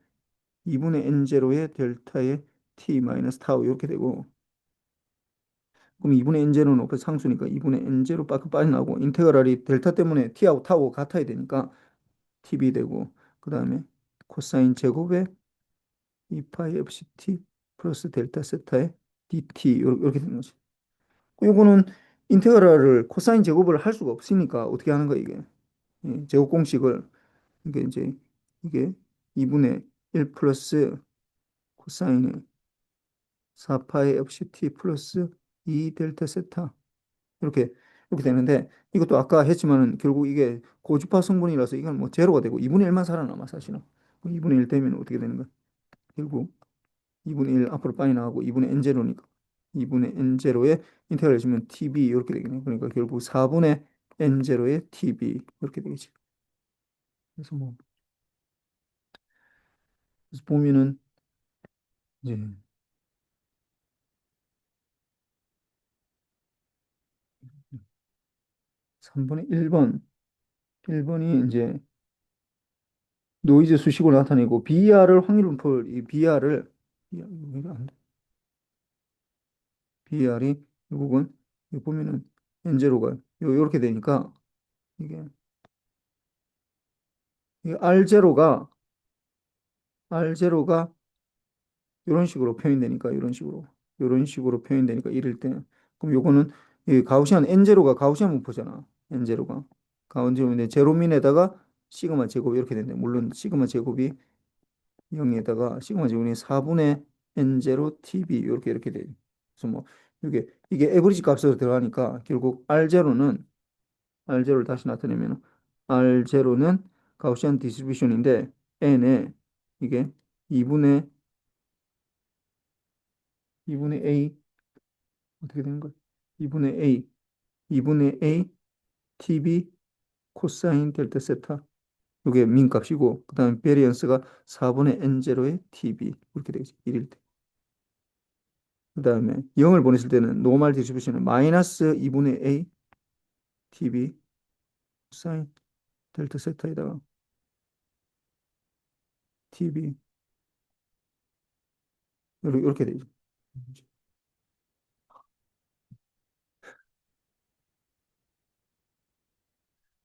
2분의 n0의 델타의 t 마이너스 타우 이렇게 되고 그럼 2분의 n0는 없어 상수니까 2분의 n0 밖에 빠져나오고 인테그랄이 델타 때문에 t하고 타우가 같아야 되니까 tb 되고 그 다음에 코사인 제곱에 2파이 fct 플러스 델타 세타의 dt 이렇게 되는 거지. 요거는 인테그랄을 코사인 제곱을 할 수가 없으니까 어떻게 하는 거야 이게 제곱 공식을 이게 이제 이게 2분의 1 플러스 코사인의 4파이 fct 플러스 2 델타 세타 이렇게 이렇게 되는데 이것도 아까 했지만은 결국 이게 고주파 성분이라서 이건 뭐 제로가 되고 2분의 1만 살아남아 사실은 2분의 1 되면 어떻게 되는 거야 결국 2분의 1 앞으로 빠져나가고 2분의 n0니까 2분의 n0에 인테그랄 해주면 tb 이렇게 되겠네 그러니까 결국 4분의 n0의 tb 이렇게 되겠지 그래서 뭐 그래서 보면은 이제 3분의 1번이 이제 노이즈 수식으로 나타내고 BR을 확률 분포를 이 BR을 BR이 결국은 여기 보면은 N0가 요렇게 되니까 이게 이 R0가 이런 식으로 표현되니까 이런 식으로 표현되니까 이럴 때 그럼 요거는 이 가우시안 N0가 가우시안 분포잖아. N0가 가우시안인데 제로민에다가 시그마 제곱 이렇게 되는데 물론 시그마 제곱이 0에다가 시그마 제곱이 4분의 N0 TB 이렇게 돼. 그래서 뭐 이게 에버리지 값으로 들어가니까 결국 R0를 다시 나타내면 R0는 가우시안 디스트리뷰션인데 N에 이게 2분의 2분의 A 어떻게 되는 거야? 2분의 A TB 코사인 델타 세타 이게 민 값이고 그다음에 베리언스가 4분의 N0의 TB 이렇게 되겠지. 1일 때. 그다음에 0을 보냈을 때는 노멀 디스트리뷰션은 마이너스 2분의 A TB 코사인 델타 세타에다가 TB 이렇게 되죠.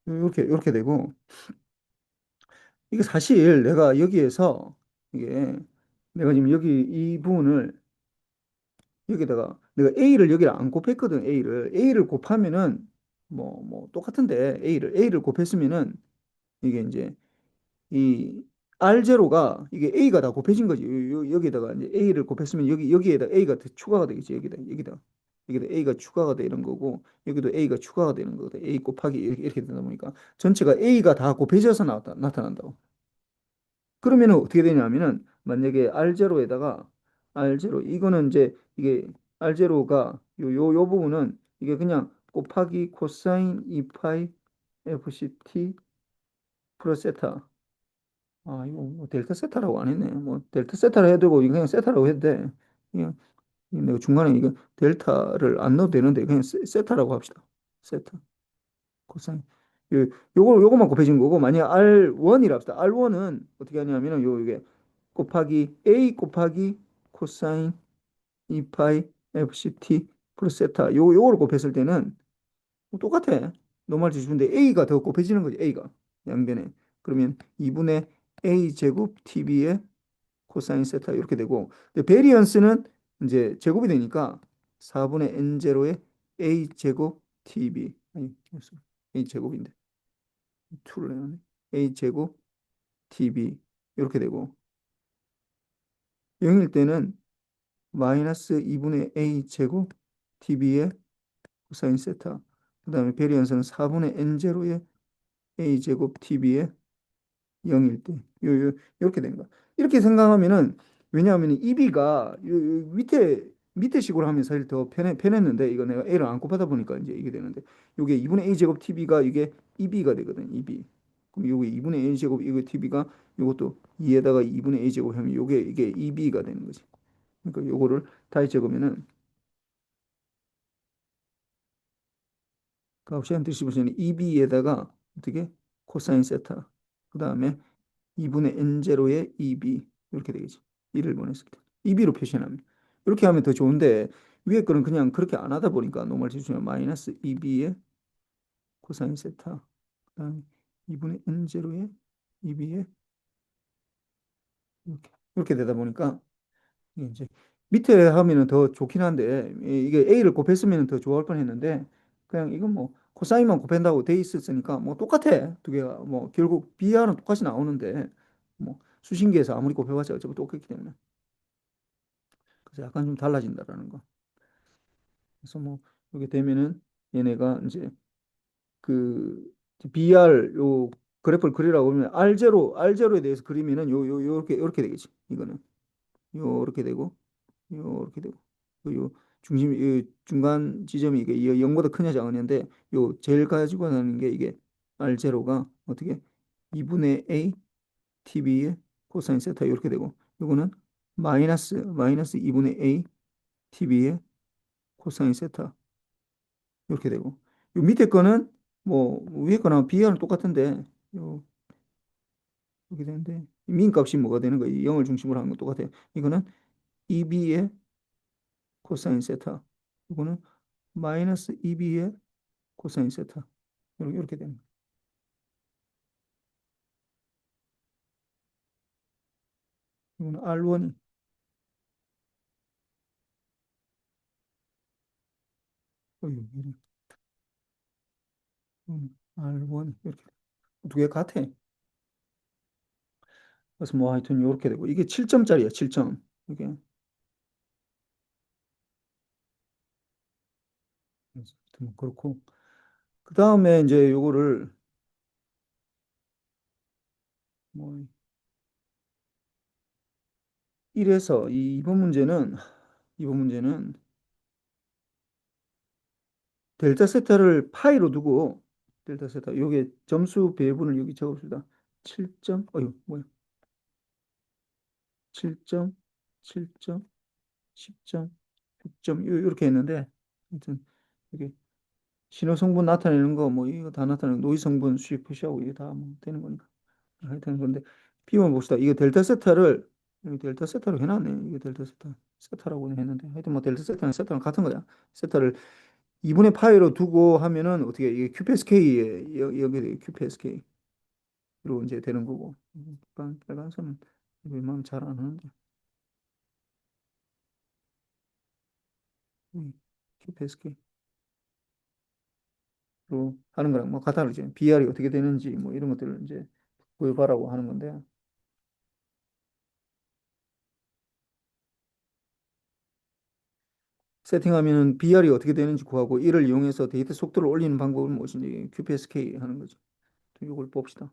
이렇게 되고 이게 사실 내가 여기에서 이게 내가 지금 여기 이 부분을 여기다가 내가 A를 여기를 안 곱했거든 A를 곱하면은 뭐 똑같은데 A를 곱했으면은 이게 이제 이 R0가 이게 A가 다 곱해진 거지 여기에다가 이제 A를 곱했으면 여기에다 A가 더 추가가 되겠지 여기다 A가 추가가 되는 거고 여기도 A가 추가가 되는 거거든 A 곱하기 이렇게 되다 보니까 전체가 A가 다 곱해져서 나타난다고 그러면은 어떻게 되냐면은 만약에 R0에다가 R0 이거는 이제 이게 R0가 요 부분은 이게 그냥 곱하기 코사인 2파이 FCT 플러스 세타. 아, 이거 뭐 델타 세타라고 안 했네. 뭐 델타 세타를 해도 되고 이거 그냥 세타라고 해도 돼. 그냥 내가 중간에 이거 델타를 안 넣어도 되는데 그냥 세타라고 합시다. 세타. 코사인. 요거만 곱해진 거고 만약 R1이라 합시다. R1은 어떻게 하냐면은 이게 곱하기 A 곱하기 코사인 2파이 FCT 플러스 세타 요거를 곱했을 때는 뭐 똑같아. 노멀 지수인데 A가 더 곱해지는 거지. A가 양변에. 그러면 2분의 A 제곱 TB의 코사인 세타 이렇게 되고 근데 베리언스는 이제 제곱이 되니까 4분의 N 제로의 A 제곱 TB 아니 A 제곱인데 2를 해놨네. A 제곱 TB 이렇게 되고 0일 때는 마이너스 2분의 A 제곱 TB의 코사인 세타 그 다음에 베리언스는 4분의 N제로의 A 제곱 TB의 0일 때 이렇게 된 거야. 이렇게 생각하면은 왜냐하면 이 B가 밑에 식으로 하면 사실 더 편했는데 이거 내가 A를 안 곱하다 보니까 이제 이게 되는데 이게 2분의 A 제곱 TB가 이게 2B가 되거든. 2B. 그럼 요게 2분의 A 제곱 이거 TB가 요것도 2에다가 2분의 A 제곱 하면 요게 이게 2B가 되는 거지. 그러니까 요거를 다시 적으면은 가우시안 디스트리뷰션이 2B에다가 어떻게 코사인 세타 그 다음에 2분의 N제로의 2B 이렇게 되겠지. 1을 보냈을 때 2B로 표시하면 이렇게 하면 더 좋은데 위에 거는 그냥 그렇게 안 하다 보니까 노멀 지수면 마이너스 2B의 코사인 세타 그다음에 2분의 N제로의 2B의 이렇게 되다 보니까 이게 이제 밑에 하면은 더 좋긴 한데 이게 A를 곱했으면 더 좋을 뻔했는데 그냥 이건 뭐 코사인만 곱한다고 돼 있었으니까 뭐 똑같아 두 개가 뭐 결국 BR은 똑같이 나오는데 뭐 수신계에서 아무리 곱해봤자 어차피 똑같기 때문에 그래서 약간 좀 달라진다라는 거. 그래서 뭐 이렇게 되면은 얘네가 이제 그 BR 요 그래프를 그리라고 하면 R0에 대해서 그리면은 요렇게 되겠지. 이거는 요렇게 되고 요렇게 되고 요 중심 요 중간 지점이 이게 0보다 크냐 작으냐인데 요 제일 가지고 나는 게 이게 R0가 어떻게 2분의 A TB의 코사인 세타 이렇게 되고 요거는 마이너스 2분의 A TB의 코사인 세타 이렇게 되고 요 밑에 거는 뭐 위에 거나 B와는 똑같은데 요 이렇게 되는데 이 민 값이 뭐가 되는 거예요? 0을 중심으로 하는 건 똑같아요. 이거는 2B의 코사인 세타 이거는 마이너스 2B의 코사인 세타 이렇게 되는 거예요. 이거는 R1이 이거는 R1 이렇게 두 개 같아. 그래서 뭐 하여튼 이렇게 되고 이게 7점짜리야 7점 이게 그래서 하여튼 뭐 그렇고 그 다음에 이제 요거를 뭐 1에서 이번 문제는 델타 세타를 파이로 두고 델타 세타 요게 점수 배분을 여기 적읍시다. 7점 어유 뭐야 7점 7점 10점 6점 이렇게 했는데 하여튼 이게 신호 성분 나타내는 거 뭐 이거 다 나타내는 노이즈 성분 수식 표시하고 이게 다 뭐 되는 거니까 하여튼 그런데 비만 봅시다. 이거 델타 세타를 여기 델타 세타로 해놨네. 이게 델타 세타라고 했는데 하여튼 뭐 델타 세타랑 같은 거야. 세타를 2분의 파이로 두고 하면은 어떻게 이게 QPSK에 여기 QPSK로 이제 되는 거고 빨간선은 웬만하면 잘 안 하는데 QPSK로 하는 거랑 뭐 같아 그러지. BR이 어떻게 되는지 뭐 이런 것들을 이제 구해봐라고 하는 건데 세팅하면은 BR이 어떻게 되는지 구하고 이를 이용해서 데이터 속도를 올리는 방법은 무엇인지 QPSK 하는 거죠. 이걸 봅시다.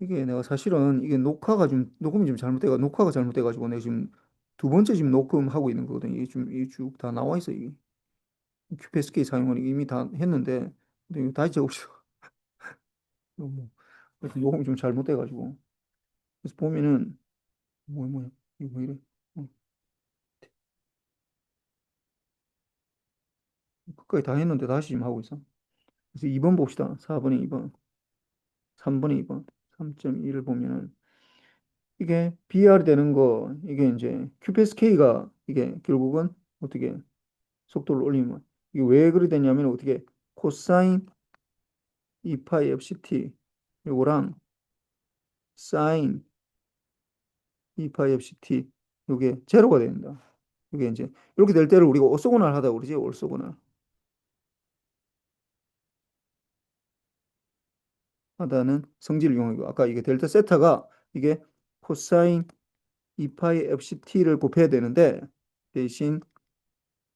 이게 내가 사실은 이게 녹화가 좀 녹음이 좀 잘못돼가 녹화가 잘못돼가지고 내가 지금 두 번째 지금 녹음하고 있는 거거든. 이게 좀 이게 쭉 다 나와 있어. 이게 QPSK 사용을 이미 다 했는데 근데 이거 다시 적으시고 뭐 그래서 녹음이 좀 잘못돼가지고 그래서 보면은 뭐야 이거 왜 이래? 어, 끝까지 다 했는데 다시 지금 하고 있어. 그래서 2번 봅시다. 4번에 2번, 3번에 2번, 3.1을 보면은 이게 BR 되는 거 이게 이제 QPSK가 이게 결국은 어떻게 속도를 올리면 이게 왜 그리 되냐면 어떻게 코사인 2파이 FCT 요거랑 사인 2파이 FCT 요게 제로가 됩니다. 이게 이제 이렇게 될 때를 우리가 orthogonal 하다고 그러지 orthogonal 하다는 성질을 이용하고 아까 이게 델타 세타가 이게 코사인 2파이 FCT를 곱해야 되는데 대신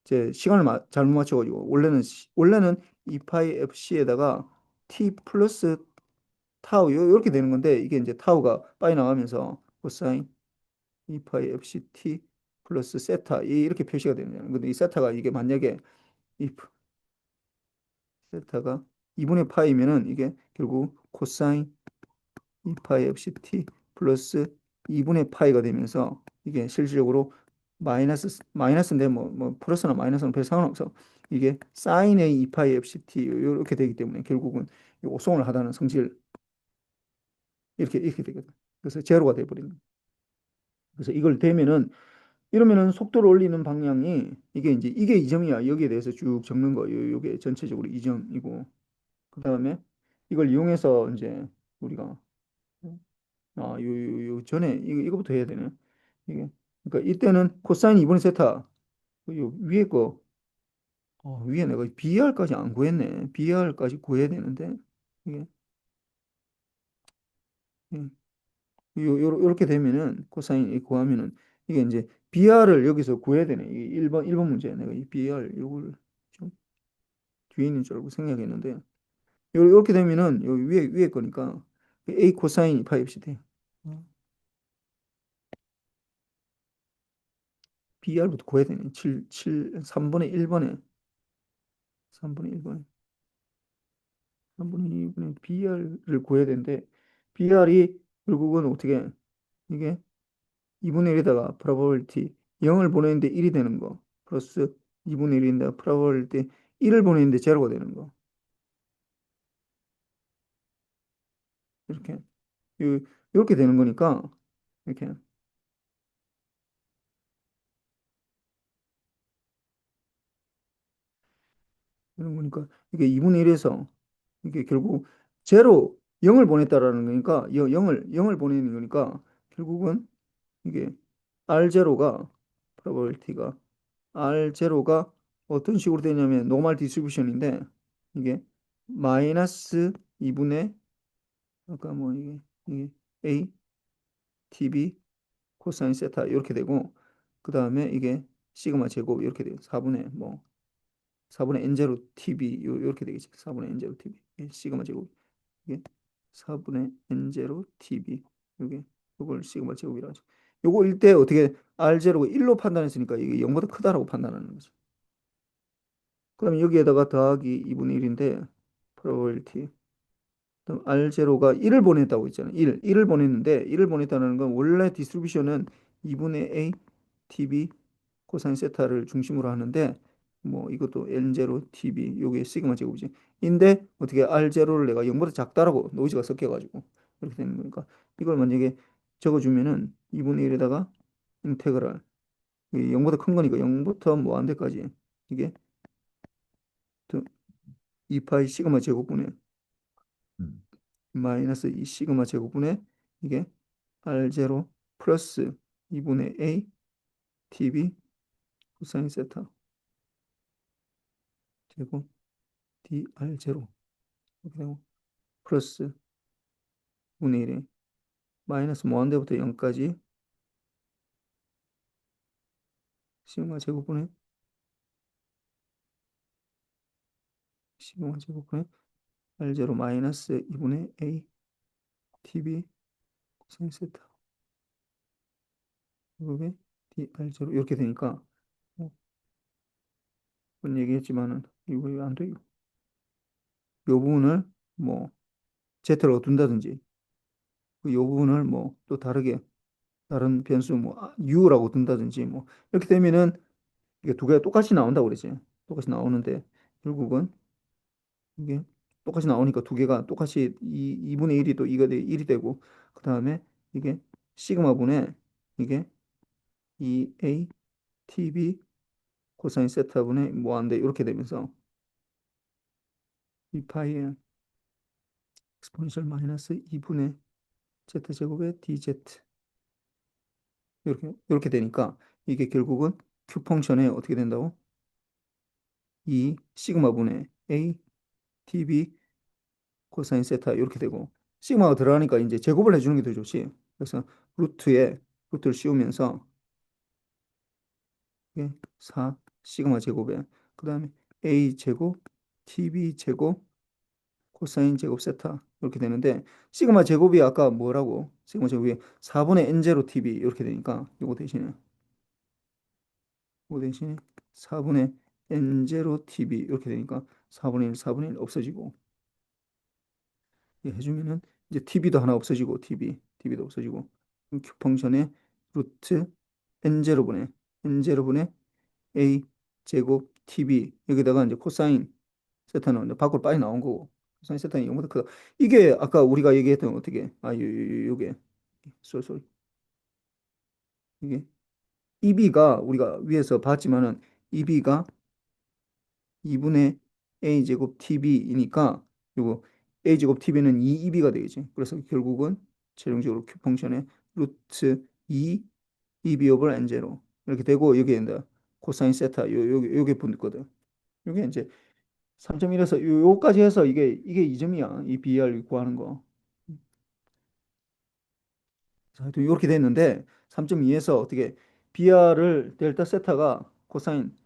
이제 시간을 잘못 맞춰가지고 원래는 2파이 FC에다가 t 플러스 타우 이렇게 되는 건데 이게 이제 타우가 빠져나가면서 코사인 2파이 FCT 플러스 세타 이렇게 표시가 되는 근데 이 세타가 이게 만약에 이 세타가 2분의 파이면은 이게 결국 코사인 2파이 FCT 플러스 2분의 파이가 되면서 이게 실질적으로 마이너스인데 뭐 플러스나 마이너스는 별 상관없어. 이게 사인 A 2파이 FCT 이렇게 되기 때문에 결국은 이 오송을 하다는 성질 이렇게 되거든. 그래서 제로가 돼버리는. 거야. 그래서 이걸 되면은 이러면은 속도를 올리는 방향이 이게 2점이야. 여기에 대해서 쭉 적는 거. 요게 전체적으로 2점이고 그다음에 이걸 이용해서 이제 우리가 요 전에 이거부터 해야 되네. 이게 그러니까 이때는 코사인 2분의 세타 요 위에 거 위에 내가 BR까지 안 구했네. BR까지 구해야 되는데 이게 예. 요렇게 되면은 코사인 이 구하면은 이게 이제 BR을 여기서 구해야 되네. 이 1번 문제 내가 이 BR 요걸 좀 뒤에 있는 줄 알고 생각했는데 요렇게 되면은 요 위에 거니까 A 코사인 파이 옵시 돼. BR부터 구해야 되네. 3분의 1번에 3분의 1번에 3분의 2분의 BR을 구해야 되는데 BR이 결국은 어떻게 이게 2분의 1에다가 probability 0을 보내는데 1이 되는 거 플러스 2분의 1인데 probability 1을 보내는데 제로가 되는 거 이렇게 이렇게 되는 거니까 이렇게 되는 거니까 이게 2분의 1에서 이게 결국 제로 0을 보냈다라는 거니까 0을 보내는 거니까 결국은 이게 R0가 probability가 R0가 어떤 식으로 되냐면 노멀 디스트리뷰션인데 이게 마이너스 2분의 아까 뭐 이게 A, TB, 코사인 세타 이렇게 되고 그 다음에 이게 시그마 제곱 이렇게 돼요. 4분의 N0 TB 이렇게 되겠지. 4분의 N0 TB 시그마 제곱 이게 4분의 N0 TB 이게 이걸 시그마 제곱이라고 하죠. 요거 일 때 어떻게 R0가 1로 판단했으니까 이게 0보다 크다라고 판단하는 거죠. 그럼 여기에다가 더하기 2분의 1인데 probability 그럼 R0가 1을 보냈다고 했잖아요. 1을 보냈는데 1을 보냈다는 건 원래 디스트리뷰션은 2분의 A TB 코사인 세타를 중심으로 하는데 뭐 이것도 N0 TB 요게 시그마 제곱이지. 인데 어떻게 R0를 내가 0보다 작다라고 노이즈가 섞여가지고 이렇게 되는 거니까 이걸 만약에 적어주면은 2분의 1에다가 인테그랄 0보다 큰 거니까 0부터 뭐 안 돼까지 이게 2파이 시그마 제곱분의 마이너스 2 시그마 제곱분의 이게 R0 플러스 2분의 A TB 코사인 세타 제곱 DR0 이렇게 되고 플러스 분의 1에 마이너스 무한대부터 0까지 시그마 제곱분의 시그마 제곱분의 R0 마이너스 2분의 A TB 코사인 세타 제곱에 DR 제로 이렇게 되니까 그런 얘기했지만은 이거 안 돼. 요 부분을 뭐 Z로 둔다든지 그요 부분을 뭐 또 다르게 다른 변수 뭐 U라고 둔다든지 뭐 이렇게 되면은 이게 두 개가 똑같이 나온다고 그러지. 똑같이 나오는데 결국은 이게 똑같이 나오니까 두 개가 똑같이 2분의 1이 또 2가 1이 되고 그 다음에 이게 시그마분의 이게 2A TB 코사인 세타분의 뭐한데 이렇게 되면서 이 파이의 엑스포넨셜 마이너스 2분의 Z제곱의 DZ 이렇게 되니까 이게 결국은 Q 펑션에 어떻게 된다고? 이 시그마분의 A TB 코사인 세타 이렇게 되고 시그마가 들어가니까 이제 제곱을 해주는 게 더 좋지. 그래서 루트에 루트를 씌우면서 이게 4 시그마 제곱에 그 다음에 A 제곱 TB 제곱 코사인 제곱 세타 이렇게 되는데 시그마 제곱이 아까 뭐라고? 시그마 제곱이 4분의 n 제로 tb 이렇게 되니까 이거 대신에 4분의 n 제로 tb 이렇게 되니까 4분의 1, 4분의 1 없어지고 이렇게 해주면은 이제 tb도 하나 없어지고 tb도 없어지고 q 펑션의 루트 n 제로분의 a 제곱 tb 여기다가 이제 코사인 세타는 이제 밖으로 빠져 나온 거고 코사인 세타는 0보다 크다. 이게 아까 우리가 얘기했던 어떻게 요게 쏠 이게 EB가 우리가 위에서 봤지만은 EB가 2분의 A 제곱 TB이니까 요거 A 제곱 TB는 2EB가 되겠지. 그래서 결국은 최종적으로 Q 펑션의 루트 2 EB 오버 N0 이렇게 되고 여기에 이제 코사인 세타 요게 붙거든. 요게 이제 3.1에서 요까지 해서 이게 2점이야. 이 BR 구하는 거. 자, 하여튼 이렇게 됐는데 3.2에서 어떻게 BR을 델타 세타가 코사인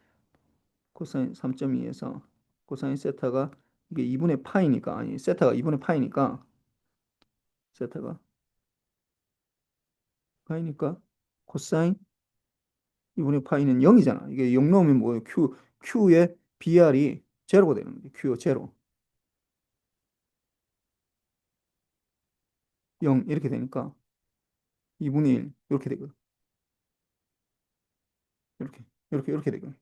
3.2에서 코사인 세타가 이게 2분의 파이니까 아니 세타가 2분의 파이니까 세타가 파이니까 코사인 2분의 파이는 0이잖아. 이게 0 넣으면 뭐예요? Q의 BR이 제로가 되는 거지. Q 제로 0 이렇게 되니까 2분의 1 이렇게 되거든. 이렇게 되거든.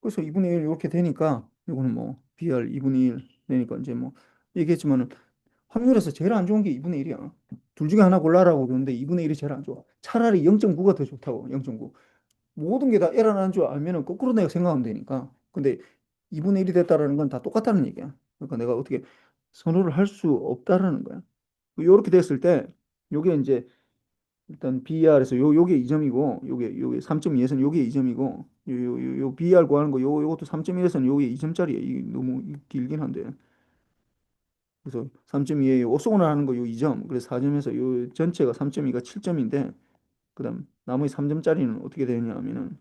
그래서 2분의 1 이렇게 되니까 이거는 뭐 BR 2분의 1 되니까 이제 뭐 얘기했지만은 확률에서 제일 안 좋은 게 2분의 1이야. 둘 중에 하나 골라라고 그러는데 2분의 1이 제일 안 좋아. 차라리 0.9가 더 좋다고. 0.9. 모든 게 다 에러 나는 줄 알면은 거꾸로 내가 생각하면 되니까. 근데 2분의 1이 됐다라는 건 다 똑같다는 얘기야. 그러니까 내가 어떻게 선호를 할 수 없다라는 거야. 요렇게 됐을 때 요게 이제 일단 BR에서 요게 2점이고 요게 3.2에서는 요게 2점이고 요 BR 구하는 거 요것도 3.1에서는 요게 2점짜리야. 이게 너무 길긴 한데. 그래서 3.2에 옵소곤을 하는 거 요 2점. 그래서 4점에서 요 전체가 3.2가 7점인데 그다음 나머지 3점짜리는 어떻게 되느냐 하면은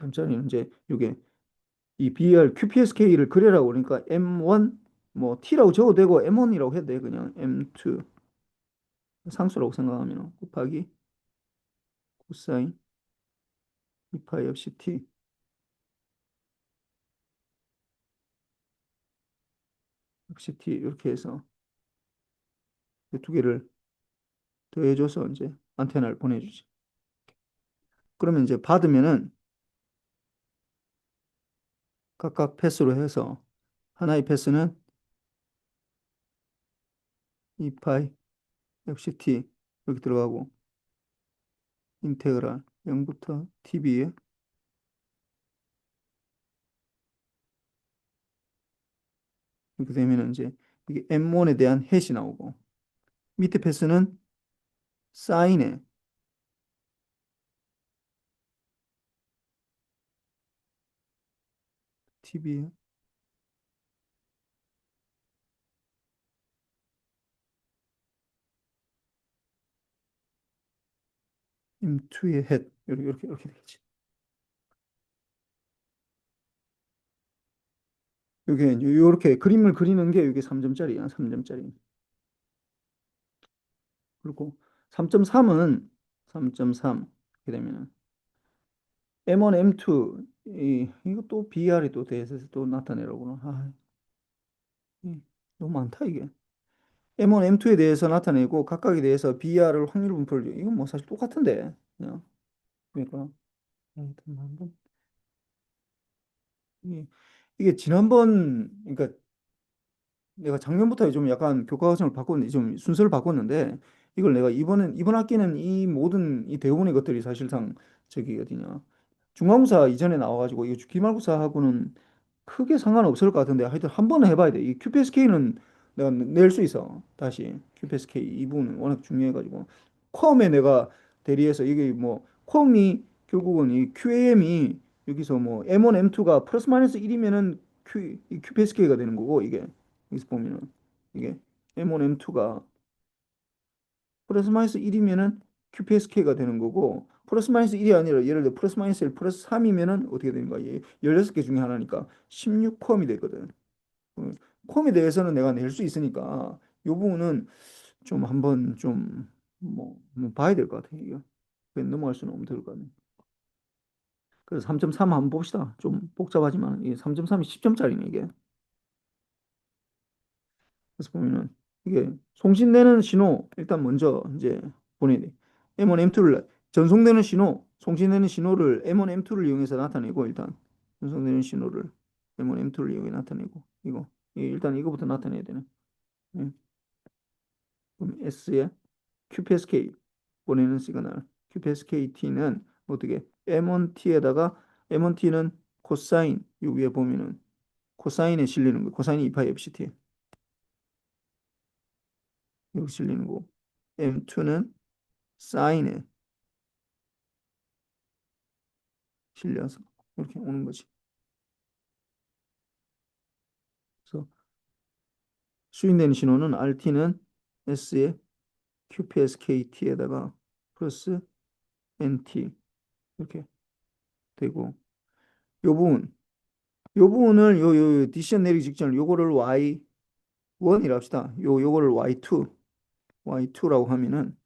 3점짜리는 이제 요게 이 BR QPSK를 그래라고 그러니까 M1 뭐 T라고 적어도 되고 M1이라고 해도 돼. 그냥 M2 상수라고 생각하면 곱하기 코사인 2파이 없이 T 없이 T 이렇게 해서 이 두 개를 더해줘서 이제 안테나를 보내주지. 그러면 이제 받으면은 각각 패스로 해서 하나의 패스는 2파이 FCT 여기 들어가고 인테그랄 0부터 TB에 이렇게 되면 이제 이게 M1에 대한 해시 나오고 밑에 패스는 사인에 TB에 M2의 헷 이렇게 되겠지. 이게 이렇게 그림을 그리는 게 이게 3점짜리야. 3점짜리. 그리고 3.3은 3.3 이렇게 되면은 M1, M2 이거 또 BR이 또 대해서 또 나타내라구나. 이, 너무 많다 이게. M1, M2에 대해서 나타내고 각각에 대해서 BR을 확률 분포를 이건 뭐 사실 똑같은데. 그냥 그러니까 한번 이게, 이게 지난번 그러니까 내가 작년부터 좀 약간 교과 과정을 바꿨는데 좀 순서를 바꿨는데 이걸 내가 이번 학기는 이 모든 이 대부분의 것들이 사실상 저기 어디냐 중간고사 이전에 나와가지고 이거 기말고사하고는 크게 상관없을 것 같은데 하여튼 한 번은 해봐야 돼. 이 QPSK는 내가 낼 수 있어. 다시 QPSK 이 부분은 워낙 중요해가지고 컴에 내가 대리해서 이게 뭐 컴이 결국은 이 QAM이 여기서 뭐 M1, M2가 플러스 마이너스 1이면은 이 QPSK가 되는 거고 이게 여기서 보면은 이게 M1, M2가 플러스 마이너스 1이면은 QPSK가 되는 거고 플러스 마이너스 1이 아니라 예를 들어 플러스 마이너스 1 플러스 3이면은 어떻게 되는 거야? 16개 중에 하나니까 16컴이 되거든. 어, 컴에 대해서는 내가 낼 수 있으니까 이 부분은 좀 한번 뭐 봐야 될 것 같아. 이거 그냥 넘어갈 수는 없을 것 같네. 그래서 3.3 한번 봅시다. 좀 복잡하지만 이 3.3이 10점짜리네 이게. 그래서 보면은 이게 송신되는 신호 일단 먼저 이제 보내야 돼. M1, M2를 전송되는 신호, 송신되는 신호를 M1, M2를 이용해서 나타내고 일단 전송되는 신호를 M1, M2를 이용해 나타내고 일단 이거부터 나타내야 되네. 예. 그럼 S에 QPSK 보내는 시그널 QPSK-T는 어떻게 M1T에다가 M1T는 코사인 요 위에 보면은 코사인에 실리는 거 코사인이 2파이 FCT 여기 실리는 거 M2는 사인에 실려서 이렇게 오는 거지. 그래서 수인된 신호는 RT는 S에 QPSKT에다가 플러스 NT 이렇게 되고 요 부분 요 부분을 요 디시전 내리기 직전 요거를 Y1이라 합시다. 요거를 Y2라고 하면은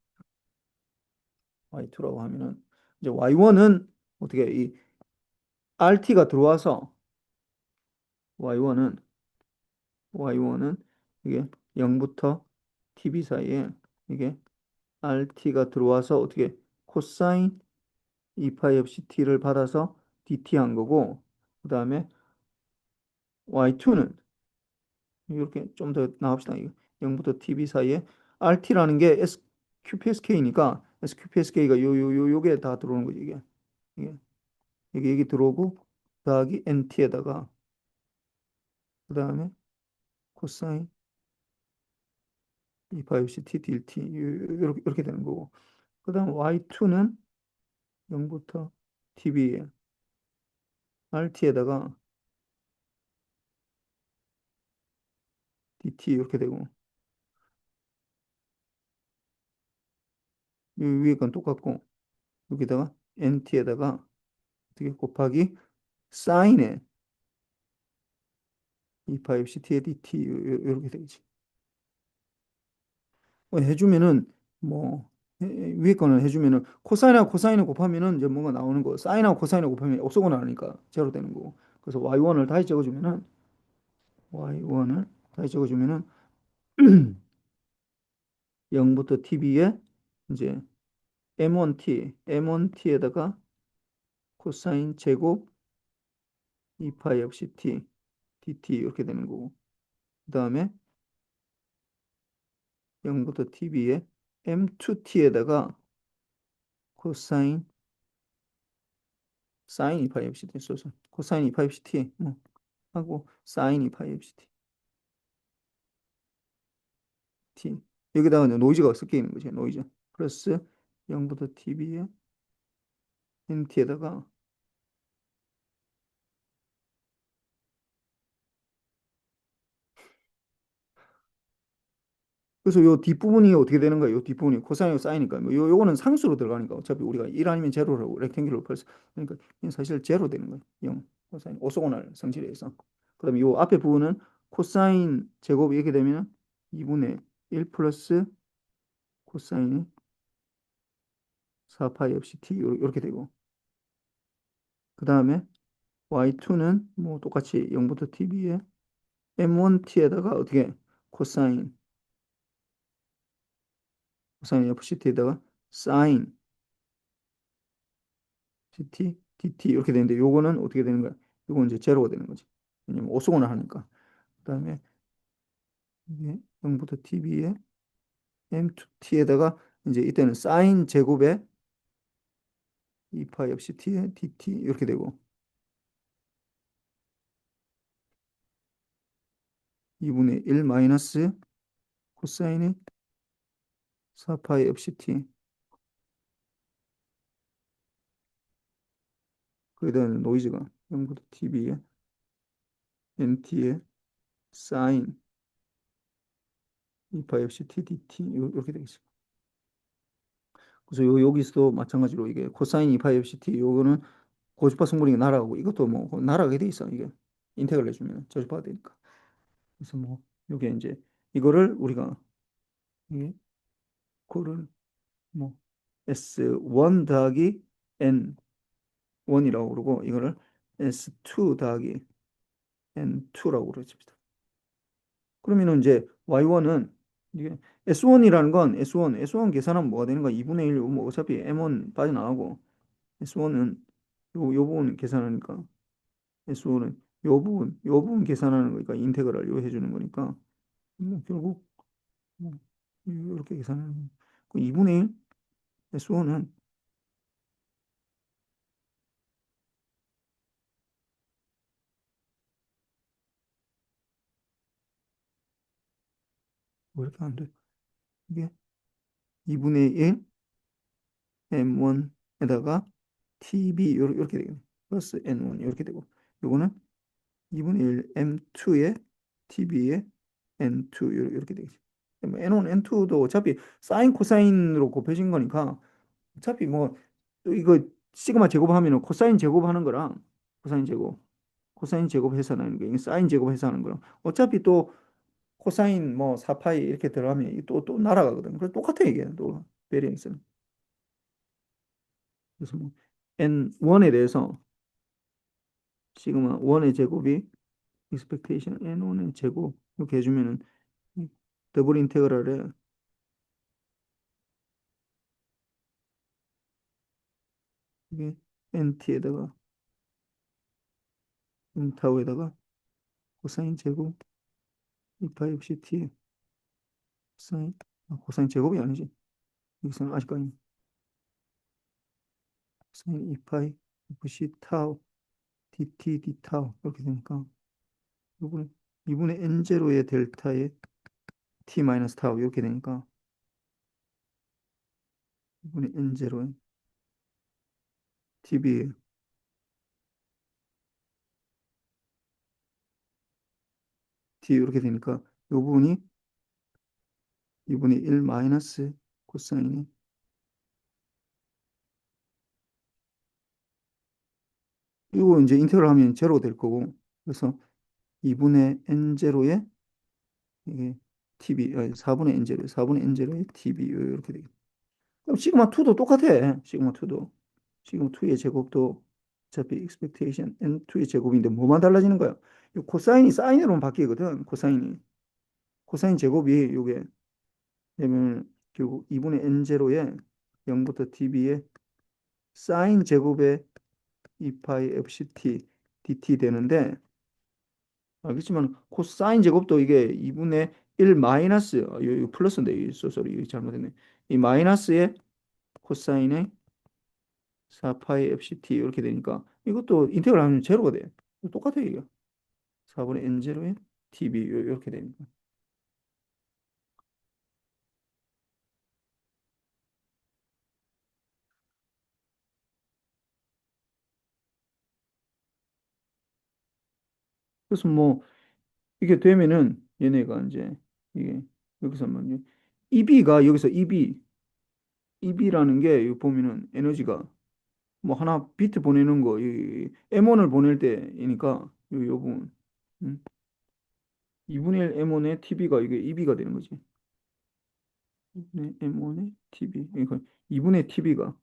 Y2라고 하면은 이제 Y1은 어떻게 이 RT가 들어와서 Y1은 Y1은 이게 0부터 TB 사이에 이게 RT가 들어와서 어떻게 코사인 2파이 FCT를 받아서 DT 한 거고 그다음에 Y2는 이렇게 좀 더 나옵시다. 이거 0부터 TB 사이에 RT라는 게 SQPSK니까 SQPSK가 요게 다 들어오는 거지 이게 여기 들어오고 더하기 NT에다가 그다음에 코사인 2파이 FCT DT 이렇게 되는 거고 그다음 Y2는 0부터 TB에 RT에다가 DT 이렇게 되고 이 위에 건 똑같고 여기다가 NT에다가 어떻게 곱하기 사인에 2파이 CT에 DT 이렇게 되지. 해주면은 뭐 위에 거는 해주면은 코사인하고 코사인을 곱하면은 이제 뭔가 나오는 거 사인하고 코사인을 곱하면 없어고 나니까 제로 되는 거고 그래서 Y1을 다시 적어주면은 Y1을 다시 적어주면은 0부터 TB에 이제 M1T에다가 코사인 제곱 2파이 역시 T, DT 이렇게 되는 거고 그 다음에 0부터 TB에 M2T에다가 코사인 사인 2파이 FC T 써서 코사인 2파이 FC T 뭐 하고 사인 2파이 FC T 여기다가 이제 노이즈가 섞여 있는 거죠 노이즈 플러스 0부터 TB에 NT에다가 그래서 요 뒷부분이 어떻게 되는 거예요? 요 뒷부분이 코사인이고 사인이니까 뭐 요거는 상수로 들어가니까 어차피 우리가 1 아니면 제로라고 렉탱귤로 펄스 그러니까 이건 사실 제로 되는 거예요 0 코사인 오소고날 성질에 서 그다음에 요 앞에 부분은 코사인 제곱이 이렇게 되면 2분의 1 플러스 코사인 4파이 없이 t 이렇게 되고 그다음에 y2는 뭐 똑같이 0부터 tb에 m1t에다가 어떻게 코사인 코사인 fct에다가 사인 ct dt 이렇게 되는데 요거는 어떻게 되는 거야? 요건 이제 제로가 되는 거지. 왜냐면 오수근을 하니까. 그다음에 이게 0부터 tb에 m2t에다가 이제 이때는 사인 제곱에 2파이 없이 t에 dt 이렇게 되고 2분의 1 마이너스 코사인이 4파이 없이 t 거기다 노이즈가 0부터 tb에 nt에 사인 2파이 없이 t dt 이렇게 되겠어. 그래서 여기서도 마찬가지로 이게 코사인 2파이 없이 t 요거는 고주파 성분이 날아가고 이것도 뭐 날아가게 돼 있어. 이게 인테그랄 해주면 저주파가 되니까. 그래서 뭐 요게 이제 이거를 우리가 이게 그거를 뭐 S1 더하기 N1이라고 그러고 이거를 S2 더하기 N2라고 그러집니다. 그러면은 이제 Y1은 이게 S1이라는 건 S1 계산하면 뭐가 되는 거야? 2분의 1, 뭐 어차피 M1 빠져나가고 S1은 요 부분 계산하니까 S5는 요 부분 계산하는 거니까 인테그랄 요 해주는 거니까 뭐 결국 뭐 이렇게 계산하는 그 2분의 1 S5는 뭐 이렇게 안 돼. 이게 2분의 1 M1에다가 TB 이렇게 되겠네. 플러스 N1 이렇게 되고 요거는 2분의 1 M2에 TB에 N2 이렇게 되겠지. 뭐 N1, N2도 어차피 사인 코사인으로 곱해진 거니까 어차피 뭐 이거 시그마 제곱하면은 코사인 제곱하는 거랑 코사인 제곱 코사인 제곱해서 하는 게 사인 제곱해서 하는 거랑 어차피 또 코사인 뭐 4파이 이렇게 들어가면 또 날아가거든. 그래서 똑같아 이게 또 베리언스는. 그래서 뭐 n1에 대해서 시그마 1의 제곱이 expectation n1의 제곱 이렇게 해주면은 더블 인테그랄에 이게 nt에다가 타우에다가 코사인 제곱 2파이 없이 t 코사인 코사인 제곱이 아니지. 여기서는 아직까지 코사인 2파이 없이 타우 dt d 타우 이렇게 되니까 요거는 2분의 n 제로의 델타에 t 마이너스 타우 이렇게 되니까 2분의 n 제로의 tb t 이렇게 되니까 요 부분이 2분의 1 마이너스 코사인이 이거 이제 인테그럴 하면 제로 될 거고 그래서 2분의 n 제로에 이게 tb 4분의 n 제로 4분의 n 제로에 tb 이렇게 되겠다. 그럼 시그마 2도 똑같아. 시그마 2의 제곱도 어차피 expectation n2의 제곱인데 뭐만 달라지는 거야? 이 코사인이 사인으로만 바뀌거든. 코사인 제곱이 요게 되면 결국 2분의 n 제로에 0부터 tb에 사인 제곱에 2파이 fct dt 되는데 알겠지만 코사인 제곱도 이게 2분의 1 마이너스 이 플러스인데 이 소리 잘못했네. 이 마이너스에 코사인의 4파이 fct 이렇게 되니까 이것도 인테그랄 하면 제로가 돼. 똑같아 이게. 4분의 n 제로에 tb 이렇게 되니까. 그래서 뭐 이게 되면은 얘네가 이제 이게 여기서 뭐 EB가 여기서 EB라는 게 여기 보면은 에너지가 뭐 하나 비트 보내는 거, 이 M1을 보낼 때이니까 요 부분. 음. 2분의 1 M1의 TB가 이게 2B가 되는 거지. 네, M1의 TB. 그러니까 2분의 TB가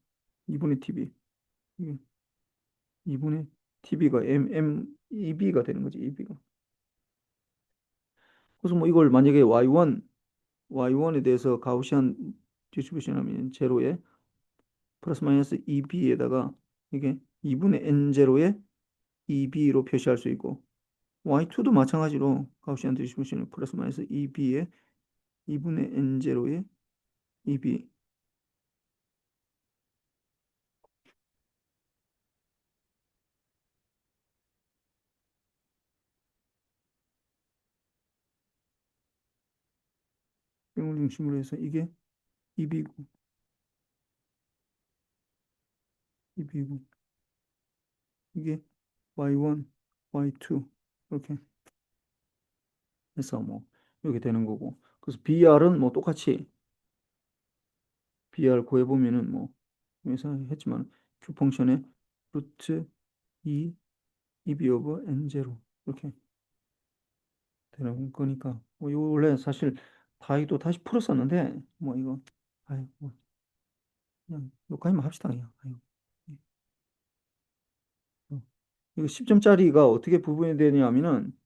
2분의 TB. 이게 2분의 TB가 EB가 되는 거지, EB가. 그래서 뭐 이걸 만약에 Y1에 대해서 가우시안 디스트리뷰션 하면 제로에 플러스 마이너스 2B에다가 이게 2분의 N0에 2B로 표시할 수 있고 Y2도 마찬가지로 가우시안 디스트리뷰션을 플러스 마이너스 2B에 2분의 N0에 2B 을 중심으로 해서 이게 2B고 2B고 이게 Y1, Y2 이렇게 해서 뭐 이렇게 되는 거고 그래서 BR은 뭐 똑같이 BR 구해보면은 뭐 여기서 했지만 Q 펑션의 루트 2 2B 오버 N0 이렇게 되는 거니까 뭐 이거 원래 사실 다이도 다시 풀었었는데 뭐 이거 아이 뭐 그냥 여기까지만 합시다 그냥 아이고. 예. 어. 이거 10점짜리가 어떻게 구분이 되냐면은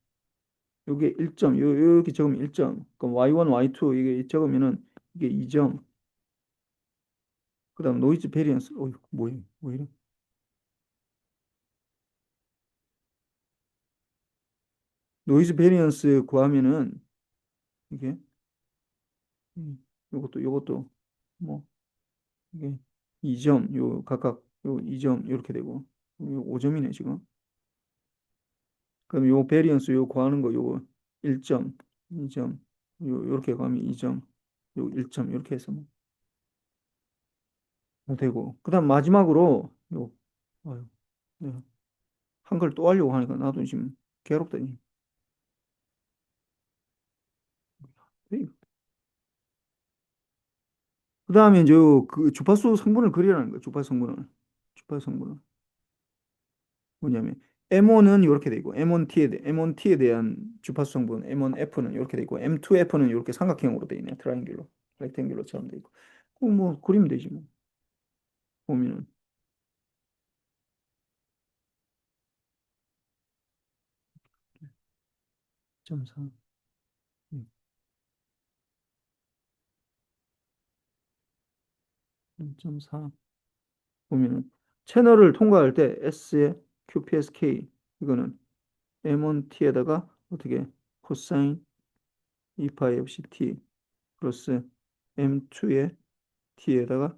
요게 1점 여기 적으면 1점 그럼 Y1 Y2 이게 적으면은 이게 2점 그다음 노이즈 베리언스 뭐야 뭐 이래 노이즈 베리언스 구하면은 이게 요것도 뭐 이게 2점 요 각각 요 2점 이렇게 되고 요 5점이네 지금 그럼 요 베리언스 요 구하는 거 요거 1점 2점 요 요렇게 가면 2점 요 1점 이렇게 해서 뭐 되고 그다음 마지막으로 요 아유 네. 한글 또 하려고 하니까 나도 지금 괴롭더니 그다음에 이제 그 주파수 성분을 그리라는 거야 주파수 성분을 뭐냐면 M1은 이렇게 돼 있고 M1T에 대한 주파수 성분 M1F는 이렇게 돼 있고 M2F는 이렇게 삼각형으로 돼 있네 트라이앵귤로 렉탱귤로처럼 돼 있고 뭐 그리면 되지 뭐 보면은 1.4 1.4 보면은 채널을 통과할 때 S의 QPSK 이거는 M1T에다가 어떻게 코사인 2파이 FCT 플러스 M2의 T에다가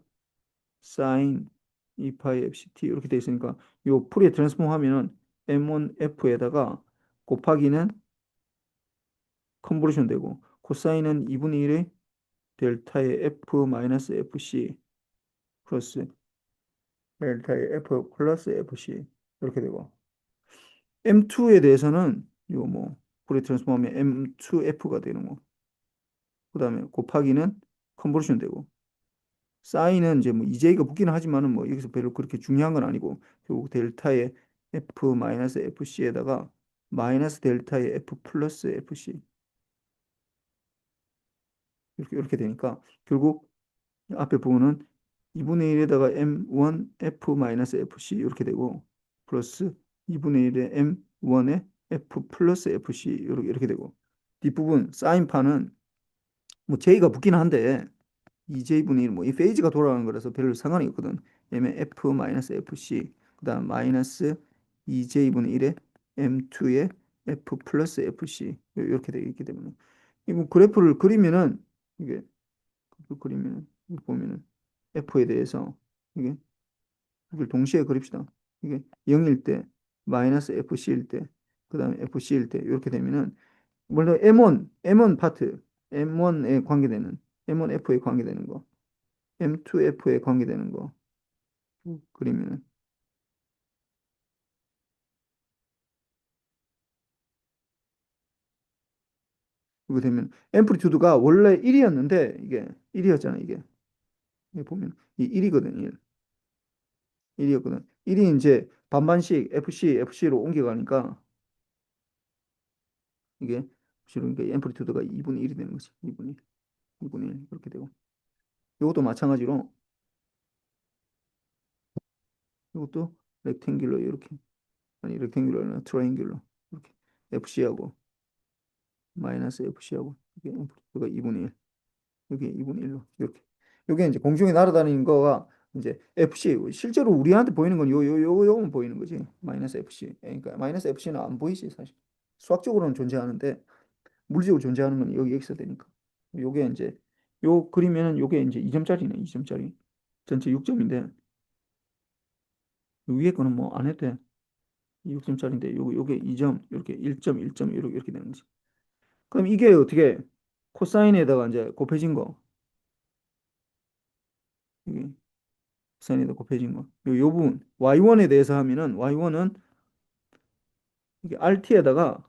사인 2파이 FCT 이렇게 돼 있으니까 요 풀이에 트랜스폼 하면은 M1F에다가 곱하기는 컨버전 되고 코사인은 2분의 1의 델타의 F 마이너스 FC 플러스 델타의 F 플러스 FC 이렇게 되고 M2에 대해서는 요 뭐 풀이 트랜스폼 하면 M2F가 되는 거 그다음에 곱하기는 컨버전 되고 사인은 이제 뭐 EJ가 붙기는 하지만은 뭐 여기서 별로 그렇게 중요한 건 아니고 결국 델타의 F 마이너스 FC에다가 마이너스 델타의 F 플러스 FC 이렇게 되니까 결국 앞에 부분은 2분의 1에다가 M1 F 마이너스 FC 이렇게 되고 플러스 2분의 1의 M1의 F 플러스 FC 이렇게 되고 뒷부분 사인판은 뭐 J가 붙기는 한데 2J분의 1, 뭐이 페이지가 돌아가는 거라서 별 상관이 없거든. 얘면 F-FC, 그다음 마이너스 2J분의 1에 M2의 F 플러스 FC 이렇게 되어 있기 때문에 이뭐 그래프를 그리면은 이게 그리면은 이거 보면은 F에 대해서 이게 이걸 동시에 그립시다. 이게 0일 때 마이너스 FC일 때 그다음에 FC일 때 이렇게 되면은 물론 M1 파트 M1에 관계되는 M1F에 관계되는 거 M2F에 관계되는 거 그리면은 이거 되면 앰플리튜드가 원래 1이었는데 이게 1이었잖아 이게 여기 보면 이 1이거든 1이었거든 1이 이제 반반씩 FC로 옮겨가니까 이게 실은 그 앰플리튜드가 2분의 1이 되는 거지. 2분의 1 이렇게 되고. 이것도 마찬가지로 이것도 렉탱귤러 이렇게 아니 렉탱귤러나 트라이앵귤러 이렇게 FC하고 마이너스 FC하고 이게 앰플리튜드가 2분의 1 여기 2분의 1로 이렇게. 요게 이제 공중에 날아다니는 거가 이제 FC 실제로 우리한테 보이는 건 요거만 보이는 거지. 마이너스 FC. 그러니까 마이너스 FC는 안 보이지 사실. 수학적으로는 존재하는데 물리적으로 존재하는 건 여기 여기서 되니까. 요게 이제 요 그리면은 요게 이제 2점짜리네. 2점짜리. 전체 6점인데 위에 거는 뭐 안 해도 돼. 6점짜리인데 요게 2점 이렇게 1점 1점 이렇게 되는 거지. 그럼 이게 어떻게 코사인에다가 이제 곱해진 거. 이게 코사인에다 곱해진 거. 요 부분 y1에 대해서 하면은 y1은 이게 RT에다가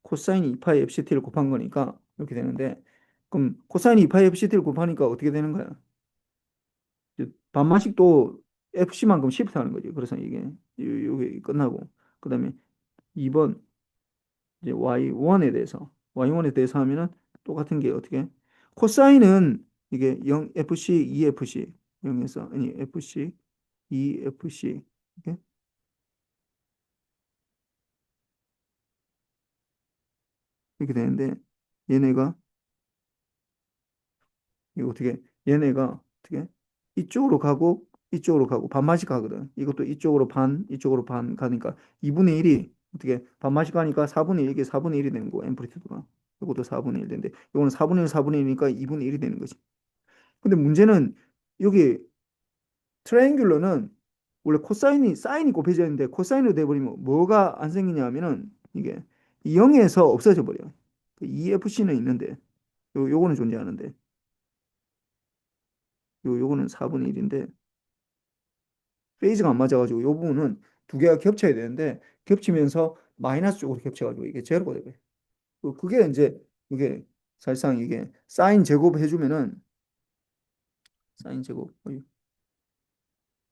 코사인 2파이 FCT를 곱한 거니까 이렇게 되는데 그럼 코사인 2파이 FCT를 곱하니까 어떻게 되는 거야? 이제 반만씩 또 FC만큼 시프트 하는 거지. 그래서 이게 요게 끝나고 그다음에 2번 이제 Y1에 대해서 하면은 똑같은 게 어떻게? 코사인은 이게 0 FC 2FC 0에서 아니 FC 2FC 이렇게 이렇게 되는데 얘네가 이거 어떻게 얘네가 어떻게 이쪽으로 가고 반반씩 가거든. 이것도 이쪽으로 반 가니까 2분의 1이 어떻게 반반씩 가니까 4분의 1 이게 4분의 1이 되는 거 앰플리튜드가. 이것도 4분의 1 되는데 이거는 4분의 1, 4분의 1이니까 2분의 1이 되는 거지. 근데 문제는 여기 트라이앵귤러는 원래 코사인이 사인이 곱해져 있는데 코사인으로 돼버리면 뭐가 안 생기냐 하면은 이게 0에서 없어져 버려. 그 EFC는 있는데 요거는 존재하는데 요거는 4분의 1인데 페이즈가 안 맞아가지고 요 부분은 두 개가 겹쳐야 되는데 겹치면서 마이너스 쪽으로 겹쳐가지고 이게 제로가 되고요. 그게 이제 이게 사실상 이게 사인 제곱 해주면은 사인 제곱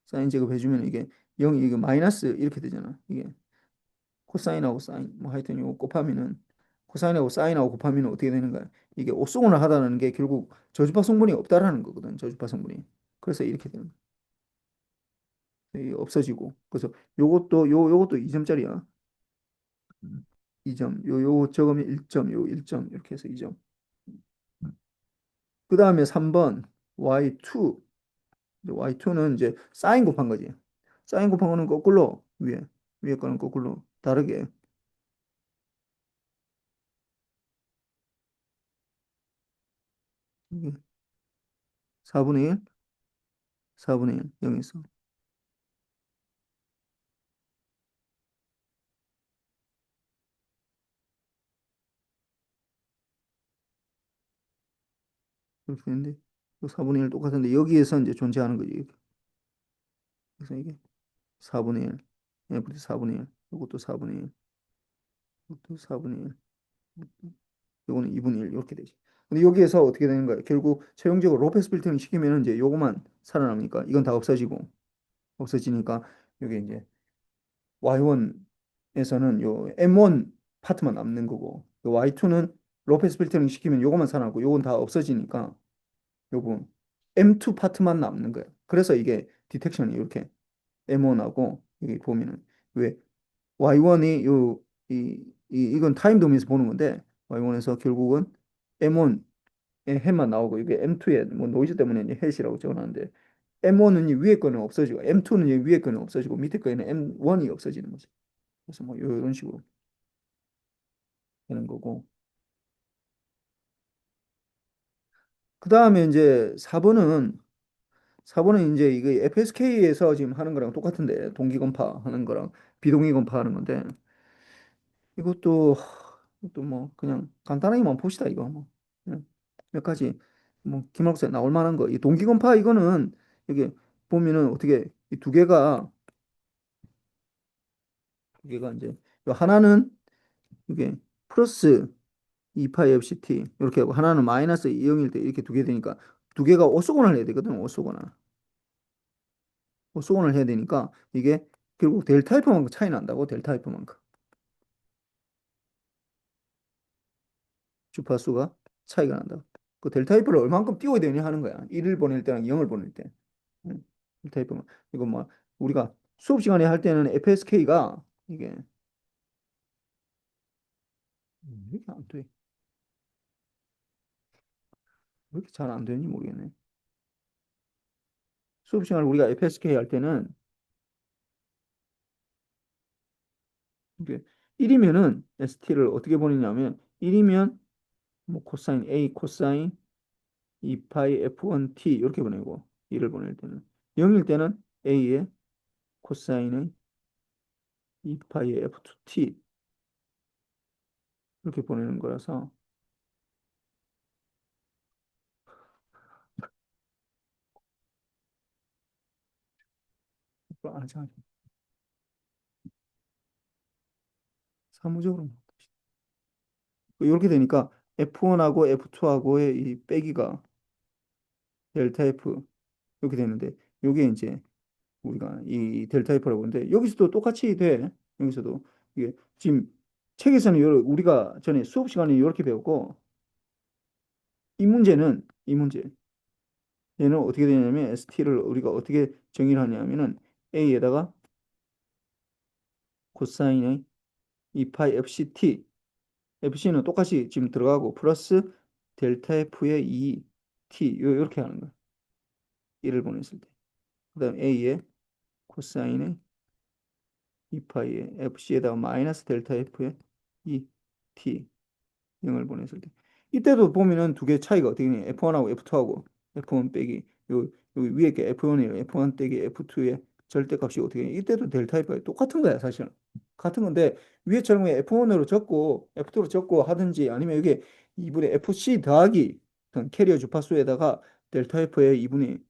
사인 제곱 해주면 이게 0이 이게 마이너스 이렇게 되잖아. 이게 코사인하고 사인 뭐 하여튼 이거 곱하면은 코사인하고 사인하고 곱하면 어떻게 되는 거야? 이게 옥수건을 하다는 게 결국 저주파 성분이 없다라는 거거든. 저주파 성분이. 그래서 이렇게 되는 거야. 이게 없어지고 그래서 요것도 2점짜리야. 2점. 요 적으면 1점, 요 1점 이렇게 해서 2점. 그 다음에 3번 y2. y2는 이제 사인 곱한 거지. 사인 곱한 거는 거꾸로 위에 거는 거꾸로 다르게 이게 4분의 1, 4분의 1, 0에서 이렇게 되는데 4분의 1 똑같은데 여기에서 이제 존재하는 거지. 그래서 이게 4분의 1, f 4분의 1, 이것도 4분의 1, 이것도 4분의 1, 요거는 2분의 1 이렇게 되지. 근데 여기에서 어떻게 되는 거야? 결국 최종적으로 로페스 필터링 시키면은 이제 요거만 살아남으니까 이건 다 없어지니까 여기 이제 Y1에서는 요 M1 파트만 남는 거고 요 Y2는 로페스 필터링 시키면 요거만 살아남고 요건 다 없어지니까 요거 M2 파트만 남는 거예요. 그래서 이게 디텍션이 이렇게 M1하고 여기 보면은 왜 Y1이 이건 타임 도면에서 보는 건데 Y1에서 결국은 M1의 해만 나오고 이게 M2의 뭐 노이즈 때문에 이제 해시라고 적어놨는데 M1은 이 위에 거는 없어지고 M2는 이 위에 거는 없어지고 밑에 거에는 M1이 없어지는 거지. 그래서 뭐 이런 식으로 되는 거고. 그 다음에 이제 4번은 이제 이거 FSK에서 지금 하는 거랑 똑같은데 동기건파 하는 거랑 비동기건파 하는 건데 이것도 뭐 그냥 간단하게만 봅시다 이거 뭐 그냥 몇 가지 뭐 기말고사에 나올 만한 거 이 동기건파 이거는 이게 보면은 어떻게 이 두 개가 이제 요 하나는 이게 플러스 2파이 FCT 이렇게 하고 하나는 마이너스 0일 때 이렇게 두 개 되니까 두 개가 오소곤을 해야 되거든 오소곤을 해야 되니까 이게 결국 델타 F만큼 차이 난다고 델타 F만큼 주파수가 차이가 난다. 그 델타 F를 얼만큼 띄워야 되냐 하는 거야. 1을 보낼 때랑 0을 보낼 때. 음, 델타 F는 이거 뭐 우리가 수업 시간에 할 때는 FSK가 이게 왜 이렇게 안 돼? 왜 이렇게 잘 안 되는지 모르겠네. 수업 시간에 우리가 FSK 할 때는 이게 1이면은 ST를 어떻게 보내냐면 1이면 뭐 코사인 A 코사인 2파이 F1T 이렇게 보내고 1을 보낼 때는 0일 때는 A의 코사인의 2파이 F2T 이렇게 보내는 거라서 아, 자, 사무적으로 이렇게 되니까 F1하고 F2하고의 이 빼기가 델타 F 이렇게 되는데 요게 이제 우리가 이 델타 F라고 하는데 여기서도 똑같이 돼. 여기서도 이게 지금 책에서는 우리가 전에 수업 시간에 이렇게 배웠고 이 문제 얘는 어떻게 되냐면 ST를 우리가 어떻게 정의를 하냐면은 A에다가 코사인의 2파이 FCT FC는 똑같이 지금 들어가고 플러스 델타 F의 2T 이렇게 하는 거야. 1을 보냈을 때. 그다음 A의 코사인의 2파이의 FC에다가 마이너스 델타 F의 2T 0을 보냈을 때. 이때도 보면은 두 개 차이가 어떻게 되냐. F1하고 F2하고 F1 빼기 요 여기 위에 게 F1이에요. F1 빼기 F2의 절대값이 어떻게 되냐. 이때도 델타 F가 똑같은 거야, 사실은. 같은 건데 위에처럼 F1으로 적고 F2로 적고 하든지 아니면 이게 2분의 FC 더하기 어떤 캐리어 주파수에다가 델타 F의 2분의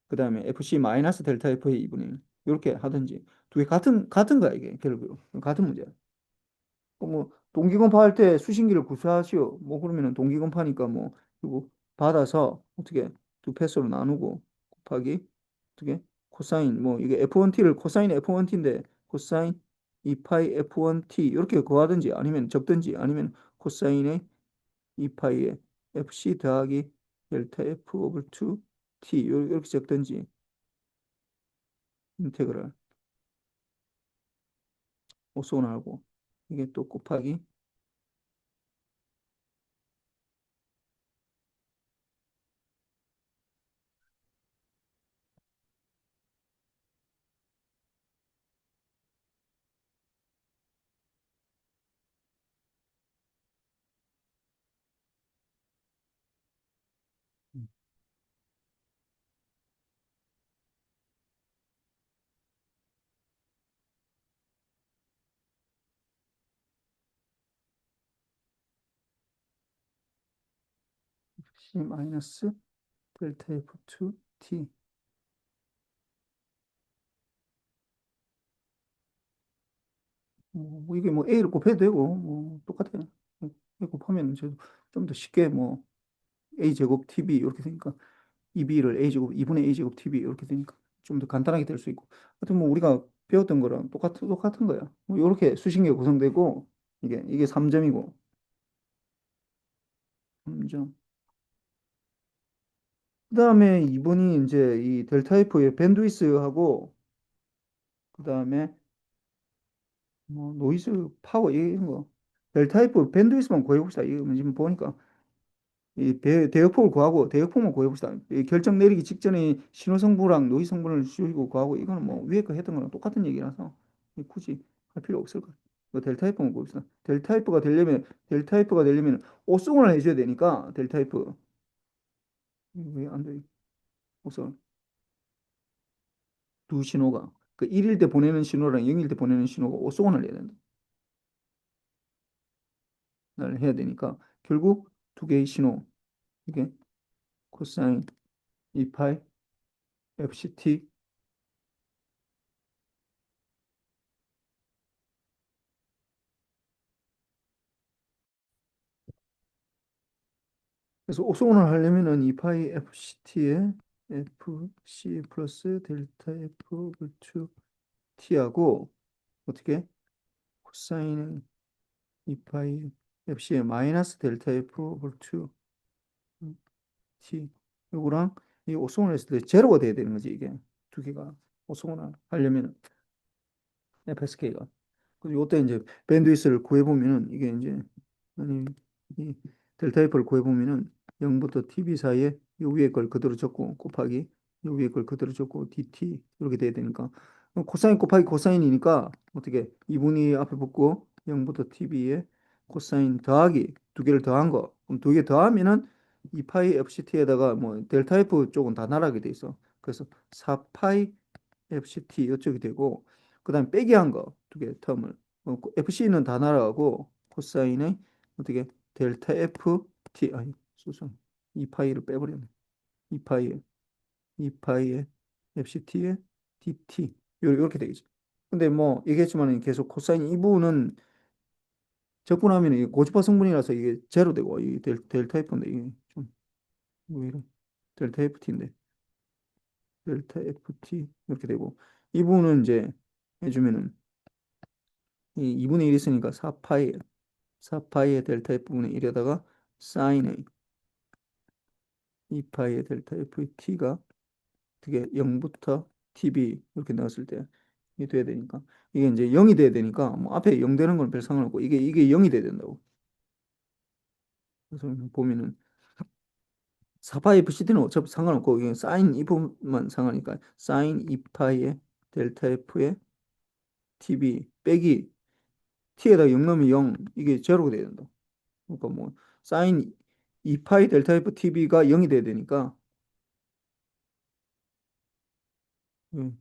그다음에 FC 마이너스 델타 F의 2분의 1 이렇게 하든지 두 개 같은 거야, 이게 결국 같은 문제야. 뭐 동기건파 할 때 수신기를 구사하시오. 뭐 그러면은 동기건파니까 뭐 이거 받아서 어떻게 두 패스로 나누고 곱하기 어떻게 코사인 뭐 이게 F1T를 코사인 F1T인데 코사인 2파이 F1T 이렇게 구하든지 아니면 적든지 아니면 코사인의 2파이의 FC 더하기 델타 F 오브 2T 이렇게 적든지 인테그랄 오소나하고 이게 또 곱하기 C 마이너스 델타 F2T 뭐 이게 뭐 A를 곱해도 되고 뭐 똑같아요. A 곱하면 좀 더 쉽게 뭐 A 제곱 TB 이렇게 되니까 2B를 A 제곱 2분의 A 제곱 TB 이렇게 되니까 좀 더 간단하게 될 수 있고 하여튼 뭐 우리가 배웠던 거랑 똑같은 거야. 뭐 이렇게 수식이 구성되고 이게 3점이고 3점. 그다음에 2번이 이제 이 델타 F의 밴드위스하고 그다음에 뭐 노이즈 파워 이런 거 델타 F 밴드위스만 구해봅시다. 이거 지금 보니까 이 대역폭을 구하고 대역폭만 구해봅시다. 이 결정 내리기 직전에 신호 성분랑 노이즈 성분을 씌우고 구하고 이거는 뭐 위에 거 했던 거랑 똑같은 얘기라서 굳이 할 필요 없을 것 같아요. 이거 델타 F만 구합시다. 델타 F가 되려면 오성을 해줘야 되니까 델타 F 왜안 돼? 오성 두 신호가 그 1일 때 보내는 신호랑 0일 때 보내는 신호가 오성을 해야 된다. 를 해야 되니까 결국 두 개의 신호 이게 코사인 2파이 FCT 그래서 옥소원을 하려면은 2파이 FCT에 FC 플러스 델타 F 오브 2T하고 어떻게 코사인 2파이 FC의 마이너스 델타 F 홀 2 T 요거랑 이 오소곤을 했을 때 제로가 돼야 되는 거지 이게 두 개가 오소곤을 하려면 FSK가. 그리고 이때 이제 밴드위스를 구해보면은 이게 이제 아니 이 델타 F를 구해보면은 0부터 TB 사이에 요 위에 걸 그대로 적고 곱하기 요 위에 걸 그대로 적고 DT 이렇게 돼야 되니까 그럼 코사인 곱하기 코사인이니까 어떻게 2분의 앞에 붙고 0부터 TB에 코사인 더하기 두 개를 더한 거 그럼 두 개 더하면은 2파이 FCT에다가 뭐 델타 F 쪽은 다 날아가게 돼 있어. 그래서 4파이 FCT 이쪽이 되고 그다음에 빼기 한 거 두 개 텀을 FC는 다 날아가고 코사인의 어떻게 델타 FT 아니 소송 2파이를 빼버렸네. 2파이에 2파이에 FCT에 DT 이렇게 되겠지. 근데 뭐 얘기했지만 계속 코사인 이 부분은 적분하면 이게 고주파 성분이라서 이게 제로 되고 이 델타 F인데 이게 좀 왜 이래 델타 FT인데 델타 FT 이렇게 되고 이 부분은 이제 해주면은 이 2분의 1 있으니까 4파이 4파이의 델타 F분의 1에다가 사인의 2파이의 델타 FT가 어떻게 0부터 TB 이렇게 나왔을 때 이게 돼야 되니까 이게 이제 0이 돼야 되니까 뭐 앞에 0 되는 건 별 상관없고 이게 0이 돼야 된다고. 그래서 보면은 4파이 FCT는 어차피 상관없고 이게 사인 2분만 상하니까 사인 2파이의 델타 F의 TB 빼기 T에다 0 넣으면 0 이게 제로가 돼야 된다. 그러니까 뭐 사인 2파이 델타 F TB가 0이 돼야 되니까 음,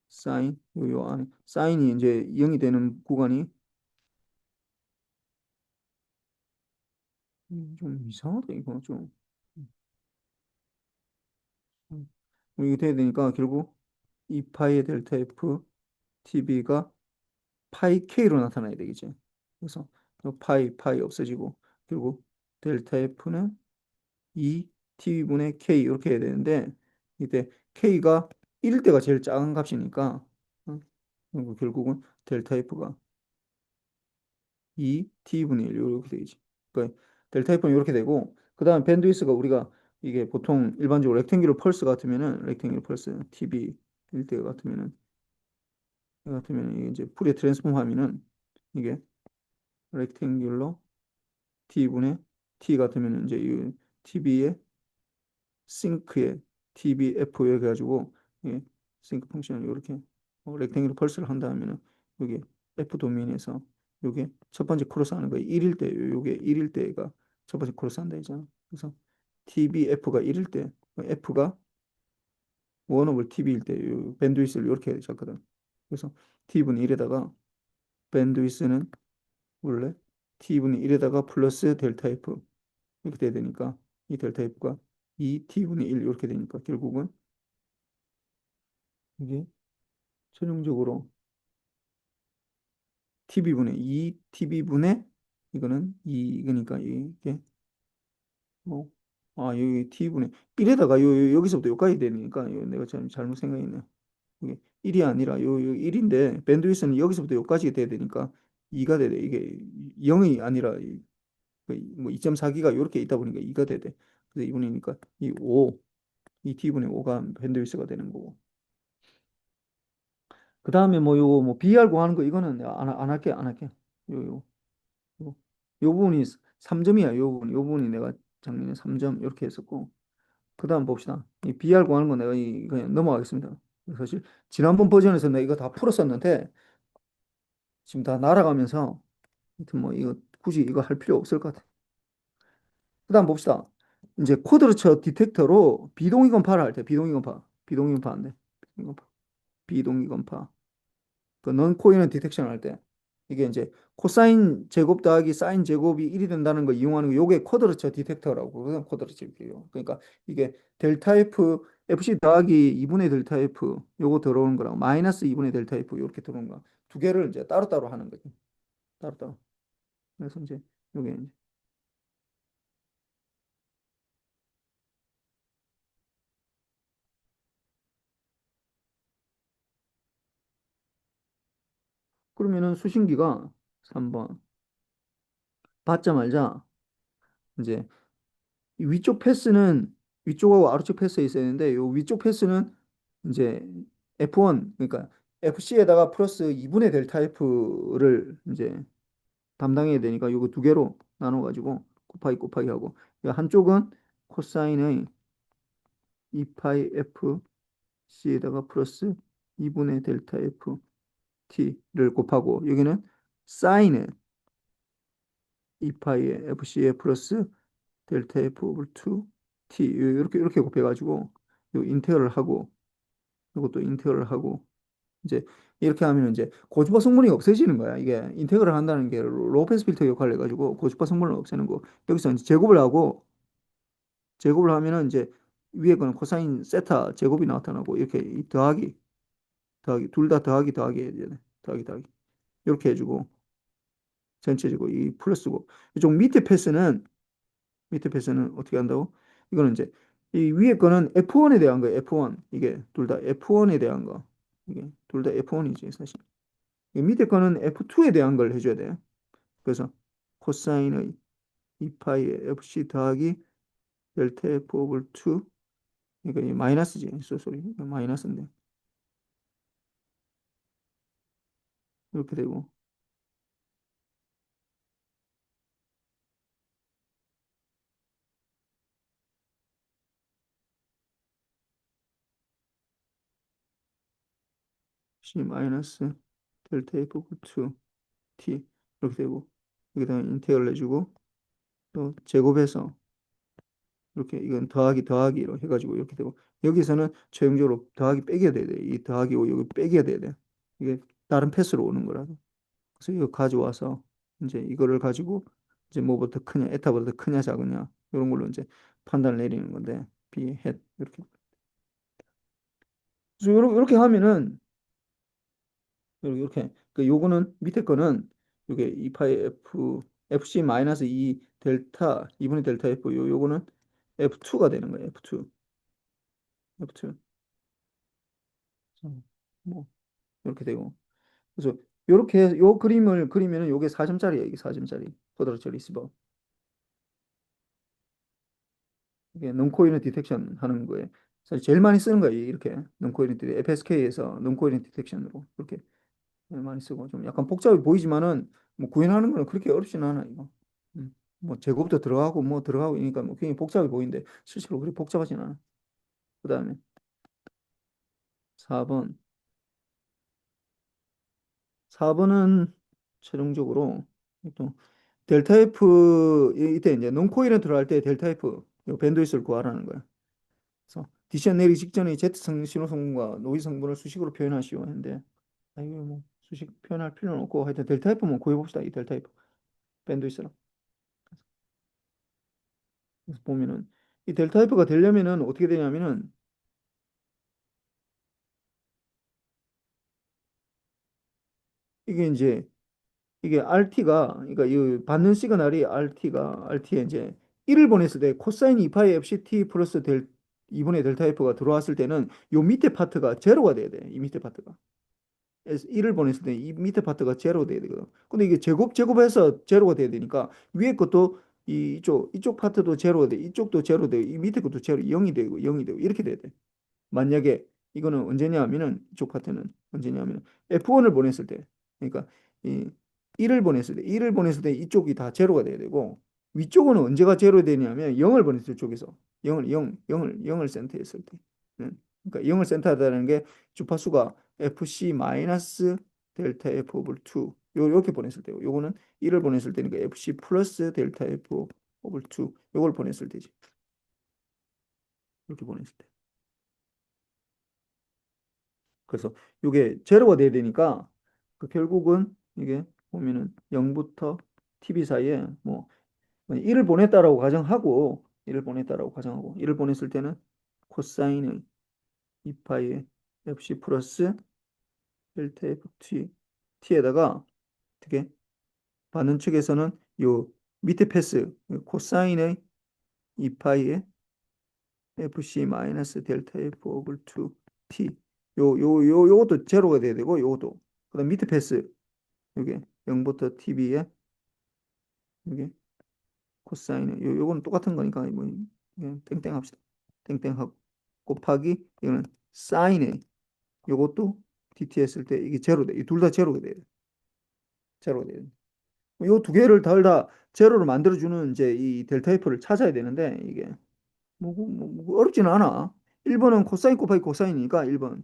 사인 요 안에 사인이 이제 0이 되는 구간이 좀 이상하다 이거 좀 이게 돼야 되니까 결국 2파이의 델타 F TB가 파이 K로 나타나야 되겠지. 그래서 요 파이 없어지고 결국 델타 F는 2 TB분의 K 이렇게 해야 되는데 이때 K가 1일 때가 제일 작은 값이니까 그리고 결국은 델타 F가 2 T분의 1 이렇게 되겠지. 그러니까 델타 F는 이렇게 되고 그 다음 밴드위스가 우리가 이게 보통 일반적으로 렉탱귤러 펄스 같으면은 렉탱귤러 펄스 TB 1대 같으면 이게 이제 풀에 트랜스폼 하면은 이게 렉탱귤러 T분의 T 같으면 이제 이 TB의 싱크의 TBF 이렇게 해가지고 예, 싱크 펑션을 이렇게 렉탱귤러 펄스를 한다 하면은 여기 F 도메인에서 요게 첫 번째 크로스 하는 거예요. 1일 때 요게 1일 때가 첫 번째 크로스 한다 했잖아. 그래서 TBF가 1일 때 F가 원 오버 TB일 때 밴드위스를 이렇게 잡거든. 그래서 T분의 1에다가 밴드위스는 원래 T분의 1에다가 플러스 델타 F 이렇게 돼야 되니까 이 델타 F가 2T분의 1 이렇게 되니까 결국은 이게 최종적으로 TB분의 2TB분의 이거는 2 이거니까 이게 뭐 여기 T분의 1에다가 여기서부터 여기까지 되니까 내가 잘못 생각했네. 이게 1이 아니라 요 1인데 밴드위스는 여기서부터 여기까지 돼야 되니까 2가 돼야 돼. 이게 0이 아니라 뭐 2.4기가 이렇게 있다 보니까 2가 돼야 돼. 그래서 2분이니까 이 5, 이 T분의 5가 밴드위스가 되는 거고. 그 다음에 뭐 요거 뭐 BR 구하는 거 이거는 내가 안 할게 안 할게. 요, 요, 요 부분이 3점이야. 요 부분이 내가 작년에 3점 이렇게 했었고. 그 다음 봅시다. 이 BR 구하는 거 내가 그냥 넘어가겠습니다. 사실 지난번 버전에서 내가 이거 다 풀었었는데 지금 다 날아가면서 하여튼 뭐 이거 굳이 이거 할 필요 없을 것 같아. 그 다음 봅시다. 이제 쿼드로처 디텍터로 비동의 검파를 할 때 비동의 검파 안 돼. 비동의 검파 그 넌-코어넌 디텍션을 할 때 이게 이제 코사인 제곱 더하기 사인 제곱이 1이 된다는 거 이용하는 거 요게 쿼드로처 디텍터라고 그러거든. 쿼드로처 디텍터. 그러니까 이게 델타 F FC 더하기 2분의 델타 F 요거 들어오는 거랑 마이너스 2분의 델타 F 이렇게 들어오는 거 두 개를 이제 따로따로 하는 거지. 따로따로. 그래서 이제 요게 이제 그러면은 수신기가 3번 받자마자 이제 이 위쪽 패스는 위쪽하고 아래쪽 패스에 있어야 되는데 요 위쪽 패스는 이제 F1 그러니까 FC에다가 플러스 2분의 델타 F를 이제 담당해야 되니까 요거 두 개로 나눠 가지고 곱하기 곱하기 하고 한쪽은 코사인의 2파이 FC에다가 플러스 2분의 델타 FT를 곱하고 여기는 사인의 2파이의 FC에 플러스 델타 F 오버 2T 이렇게 곱해가지고 요 인테그럴 하고 이것도 인테그럴 하고 이제 이렇게 하면 이제 고주파 성분이 없어지는 거야. 이게 인테그럴 한다는 게 로우 패스 필터 역할을 해가지고 고주파 성분을 없애는 거. 여기서 이제 제곱을 하고 제곱을 하면은 이제 위에 거는 코사인 세타 제곱이 나타나고 이렇게 이 더하기 둘 다 더하기 해야 되네. 더하기 이렇게 해주고 전체적으로 이 플러스고 이쪽 밑에 패스는 어떻게 한다고? 이거는 이제 이 위에 거는 F1에 대한 거예요. F1 이게 둘 다 F1에 대한 거 이게 둘 다 F1이지 사실. 이 밑에 거는 F2에 대한 걸 해줘야 돼요. 그래서 코사인의 2파이의 FC 더하기 델타 F 오버 2 그러니까 이 마이너스지. 소리 마이너스인데 이렇게 되고 C 마이너스 델타 F 오버 2 T 이렇게 되고 여기다가 인테그럴 해주고 또 제곱해서 이렇게 이건 더하기로 해가지고 이렇게 되고 여기서는 최종적으로 더하기 빼기가 돼야 돼. 이 더하기고 여기 빼기가 돼야 돼. 이게 다른 패스로 오는 거라서. 그래서 이거 가져와서 이제 이거를 가지고 이제 뭐부터 크냐, 에타보다 크냐 작으냐 이런 걸로 이제 판단을 내리는 건데 B 햇 이렇게. 그래서 요렇게 하면은 이렇게 그 요거는 밑에 거는 요게 2파이 F FC 마이너스 2 델타 2분의 델타 F 요거는 F2가 되는 거예요. F2. F2. 뭐 이렇게 되고 그래서 요렇게 요 그림을 그리면은 요게 4점짜리예요. 이게 4점짜리 쿼드라처 리시버 이게 non-coherent detection 하는 거에 사실 제일 많이 쓰는 거예요. 이렇게 non-coherent FSK에서 non-coherent detection으로 이렇게 많이 쓰고 좀 약간 복잡해 보이지만은 뭐 구현하는 거는 그렇게 어렵지는 않아 이거. 뭐 제곱도 들어가고 뭐 들어가고 이니까 뭐 굉장히 복잡해 보이는데 실제로 그렇게 복잡하진 않아. 그다음에 4번 4번은 최종적으로 또 델타 F 이때 이제 논코일에 들어갈 때 델타 F 요 밴드위스를 구하라는 거야. 그래서 디시전 내리기 직전에 Z성 신호 성분과 노이즈 성분을 수식으로 표현하시오 했는데 아 이거 뭐 수식 표현할 필요는 없고 하여튼 델타 F만 구해봅시다. 이 델타 F 밴드위스랑 그래서 보면은 이 델타 F가 되려면은 어떻게 되냐면은 이게 이제 이게 RT가 그러니까 이 받는 시그널이 RT에 이제 1을 보냈을 때 코사인 2파이 FCT 플러스 2분의 델타 F가 들어왔을 때는 요 밑에 파트가 제로가 돼야 돼. 이 밑에 파트가. 그래서 1을 보냈을 때 이 밑에 파트가 제로 돼야 되거든. 근데 이게 제곱해서 제로가 돼야 되니까 위에 것도 이쪽 파트도 제로가 돼. 이쪽도 제로 되고 이 밑에 것도 제로 0이 되고 이렇게 돼야 돼. 만약에 이거는 언제냐 하면은 이쪽 파트는 언제냐 하면 F1을 보냈을 때 그러니까 이 1을 보냈을 때 이쪽이 다 제로가 돼야 되고 위쪽은 언제가 제로 되냐면 0을 보냈을 때 쪽에서 0을 센터했을 때 그러니까 0을 센터하다는 게 주파수가 FC 마이너스 델타 F 오브 2 요렇게 보냈을 때고 요거는 1을 보냈을 때니까 FC 플러스 델타 F 오브 2 요걸 보냈을 때지 이렇게 보냈을 때 그래서 이게 제로가 돼야 되니까 그 결국은 이게 보면은 0부터 tb 사이에 뭐 1을 보냈다라고 가정하고 1을 보냈을 때는 코사인의 2파이의 fc 플러스 델타 ft t에다가 어떻게 받는 측에서는 요 밑에 패스 코사인의 2파이의 fc 마이너스 델타 f 오브 2 t 요것도 제로가 돼야 되고 요것도 그다음 밑에 패스 이게 0부터 TB에 이게 코사인에 요거는 똑같은 거니까 뭐 그냥 땡땡 합시다. 땡땡하고 곱하기 이거는 사인에 요것도 dt 했을 때 이게 제로 돼. 이 둘 다 제로가 돼요. 제로가 돼요. 요 두 개를 다 제로로 만들어주는 이제 이 델타 F를 찾아야 되는데 이게 뭐 어렵지는 않아. 1번은 코사인 곱하기 코사인이니까 1번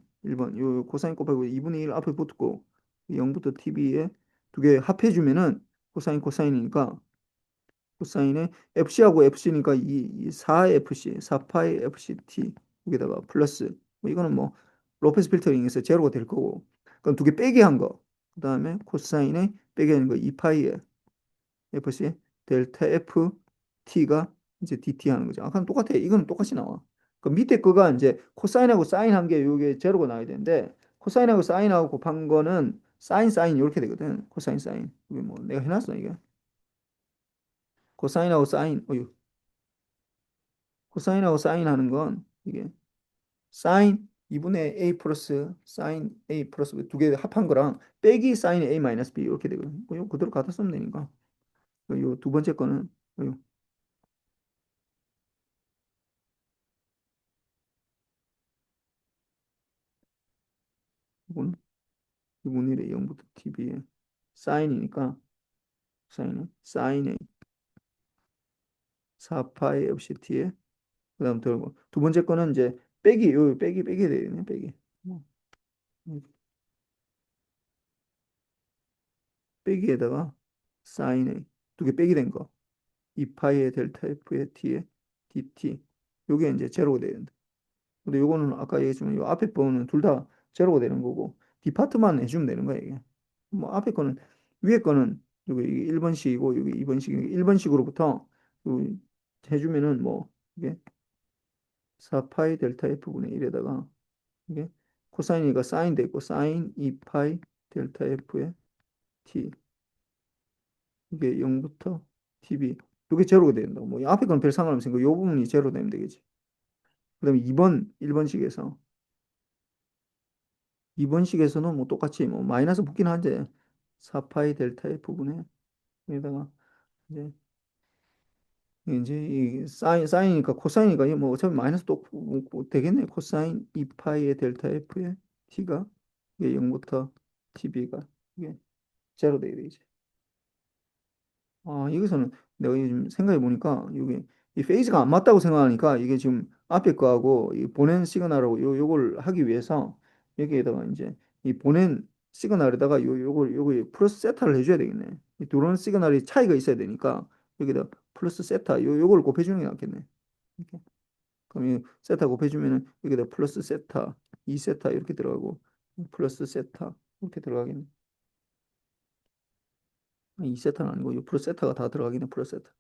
요 코사인 곱하기 2분의 1 앞에 붙고 0부터 TV에 두 개 합해주면은 코사인 코사인이니까 코사인의 FC하고 FC니까 이 4FC 4파이 FCT 여기다가 플러스 뭐 이거는 뭐 로페스 필터링에서 제로가 될 거고 그럼 두 개 빼기 한 거. 그다음에 코사인의 빼기 하는 거 2파이에 FC 델타 F T가 이제 DT 하는 거죠. 아까랑 똑같아. 이거는 똑같이 나와. 그 밑에 거가 이제 코사인하고 사인한 게 이게 제로가 나와야 되는데 코사인하고 사인하고 곱한 거는 사인 이렇게 되거든. 코사인 사인. 이게 뭐 내가 해놨어 이게. 코사인하고 사인. 코사인하고 사인하는 건 이게 사인 2분의 A 플러스 사인 A 플러스 두 개 합한 거랑 빼기 사인 A 마이너스 B 이렇게 되거든. 뭐 이거 그대로 갖다 쓰면 되니까. 요 두 번째 거는 요 이거는 2분의 1의 0부터 TV에 사인이니까 사인 A 4파이 없이 T에 그다음 들고 두 번째 거는 이제 빼기 요 빼기 되네 빼기. 뭐, 빼기에다가 사인 A 두 개 빼기 된 거. 2파이의 델타 F의 T에 DT 요게 이제 제로가 되야 된다. 근데 요거는 아까 얘기했지만 요 앞에 거는 둘 다 제로가 되는 거고 디파트만 해주면 되는 거야 이게. 뭐 앞에 거는 위에 거는 여기 1번식이고 여기 2번식이고 1번식으로부터 해주면은 뭐 이게 4파이 델타 F분의 1에다가 이게 코사인이니까 사인 돼 있고 사인 2파이 델타 F의 T 이게 0부터 TB 이게 제로가 된다. 뭐 앞에 건 별 상관없으니까 요 부분이 제로 되면 되겠지. 그다음에 2번 1번식에서 2번식에서는 뭐 똑같이 뭐 마이너스 붙긴 한데 4파이 델타의 부분에 여기다가 이제 이 사인이니까 코사인이니까 이게 뭐 어차피 마이너스 또 되겠네. 코사인 2파이의 델타 F의 t가 이게 0부터 TB가 이게 제로 돼야 되지. 아, 여기서는 내가 지금 생각해 보니까 이게 이 페이지가 안 맞다고 생각하니까 이게 지금 앞에 거하고 이 보낸 시그널하고 요걸 하기 위해서 여기에다가 이제 이 보낸 시그널에다가 요거 플러스 세타를 해줘야 되겠네. 이 들어오는 시그널이 차이가 있어야 되니까 여기다 플러스 세타 요걸 곱해주는 게 낫겠네. 이렇게. 그럼 이 세타 곱해주면은 여기다 플러스 세타 2세타 이렇게 들어가고 플러스 세타 이렇게 들어가겠네. 2세타는 아니고 이 플러스 세타가 다 들어가겠네. 플러스 세타.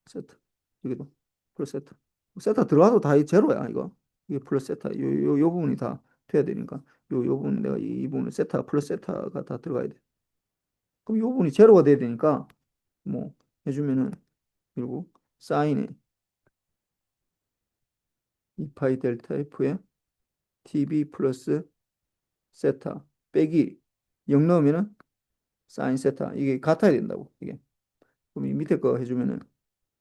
세트 여기도 플러스 세트 세타 들어가도 다 제로야 이거 이게 플러스 세타 요 부분이 다 돼야 되니까 요 부분 내가 이 부분을 세타 플러스 세타가 다 들어가야 돼 그럼 요 부분이 제로가 돼야 되니까 뭐 해주면은 그리고 사인에 2파이 델타 F에 TB 플러스 세타 빼기 0 넣으면은 사인 세타 이게 같아야 된다고 이게 그럼 이 밑에 거 해주면은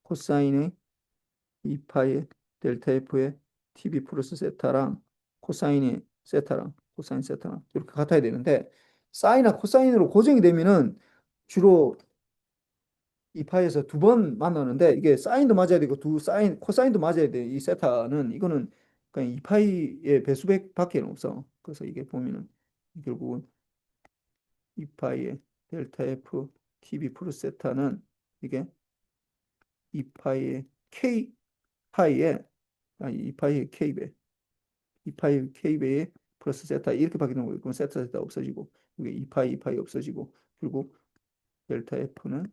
코사인의 2파이 델타 F의 TB 플러스 세타랑 코사인이 세타랑 코사인 세타랑 이렇게 같아야 되는데 사인이나 코사인으로 고정이 되면은 주로 이 파에서 두 번 만나는데 이게 사인도 맞아야 되고 두 사인 코사인도 맞아야 돼. 이 세타는 이거는 그냥 이 파이의 배수백밖에 없어. 그래서 이게 보면은 결국은 이 파이의 델타 F TB 플러스 세타는 이게 이 파이의 K 파이의 이 파이의 K배 2파이 K배의 플러스 세타 이렇게 바뀌는 거예요. 그럼 세타 없어지고 이게 2파이 없어지고 그리고 델타 F는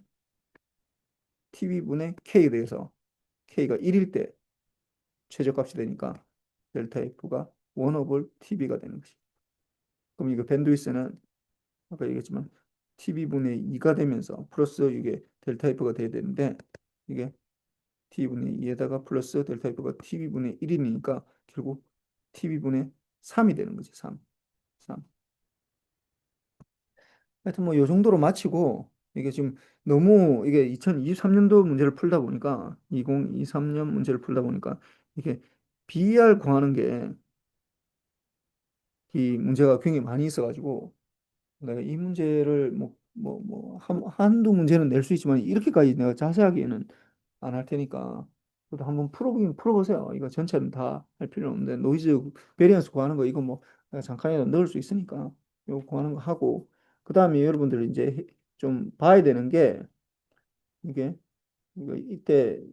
TV분의 K에 대해서 K가 1일 때 최저값이 되니까 델타 F가 1 오버 TV가 되는 것이. 그럼 이거 밴드위스는 아까 얘기했지만 TV분의 2가 되면서 플러스 이게 델타 F가 돼야 되는데 이게 T분의 2에다가 플러스 델타 F가 TV분의 1이니까 결국 TV분의 3이 되는 거지. 3. 하여튼 뭐 요 정도로 마치고 이게 지금 너무 이게 2023년도 문제를 풀다 보니까 2023년 문제를 풀다 보니까 이게 BER 구하는 게 이 문제가 굉장히 많이 있어가지고 내가 이 문제를 한두 문제는 낼 수 있지만 이렇게까지 내가 자세하게는 안 할 테니까 그래도 한번 풀어보긴 풀어보세요. 이거 전체는 다 할 필요는 없는데 노이즈 베리언스 구하는 거 이거 뭐 내가 잠깐이라도 넣을 수 있으니까 이거 구하는 거 하고 그 다음에 여러분들 이제 좀 봐야 되는 게 이게 이거 이때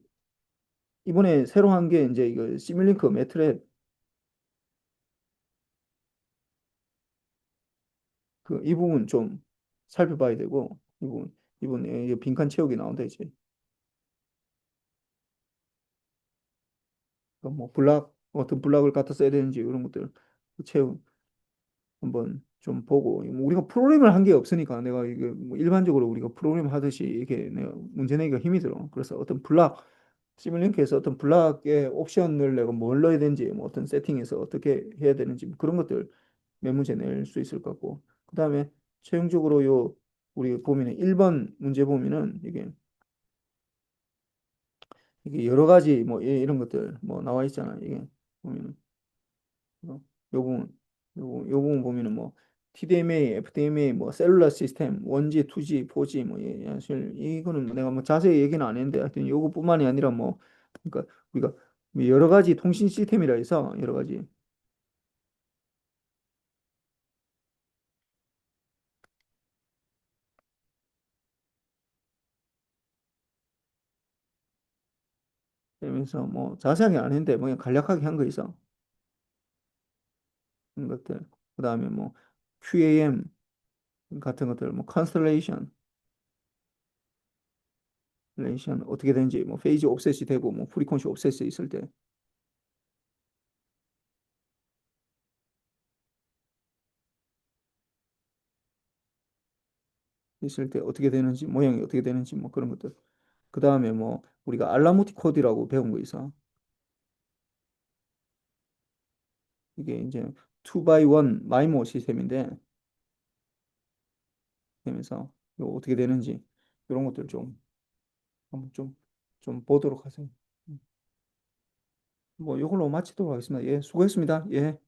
이번에 새로 한 게 이제 이거 시뮬링크 매트랩 그 이 부분 좀 살펴봐야 되고 이 부분 이게 빈칸 채우기 나온다 이제 그뭐 블락 어떤 블락을 갖다 써야 되는지 이런 것들 채우 한번 좀 보고 뭐 우리가 프로그램을 한 게 없으니까 내가 이게 뭐 일반적으로 우리가 프로그램 하듯이 이게 내가 문제 내기가 힘이 들어. 그래서 어떤 블락 시뮬링크에서 어떤 블락의 옵션을 내가 뭘 넣어야 되는지 뭐 어떤 세팅에서 어떻게 해야 되는지 뭐 그런 것들 몇 문제 낼 수 있을 것 같고 그다음에 최종적으로 요 우리 보면은 1번 문제 보면은 이게 여러 가지 뭐 이런 것들 뭐 나와 있잖아 이게 보면은 요 부분, 요 부분 보면은 뭐 TDMA, FDMA, 뭐 셀룰러 시스템, 1G, 2G, 4G 뭐 사실 이거는 뭐 내가 뭐 자세히 얘기는 안 했는데 하여튼 요거뿐만이 아니라 뭐 그러니까 우리가 뭐 여러 가지 통신 시스템이라 해서 여러 가지 그러면서 뭐 자세하게 안 했는데 뭐 그냥 간략하게 한 거 있어. 그런 것들. 그다음에 뭐 QAM 같은 것들 뭐 컨스텔레이션, 레이션 어떻게 되는지 뭐 페이지 옵셋이 되고 뭐 프리퀀시 옵셋이 있을 때 어떻게 되는지 모양이 어떻게 되는지 뭐 그런 것들. 그 다음에 뭐 우리가 알라모티 코드라고 배운 거 있어. 이게 이제 2 by 1 마이모 시스템인데 그러면서 이거 어떻게 되는지 이런 것들 좀 한번 좀 보도록 하세요. 뭐 이걸로 마치도록 하겠습니다. 예, 수고했습니다. 예.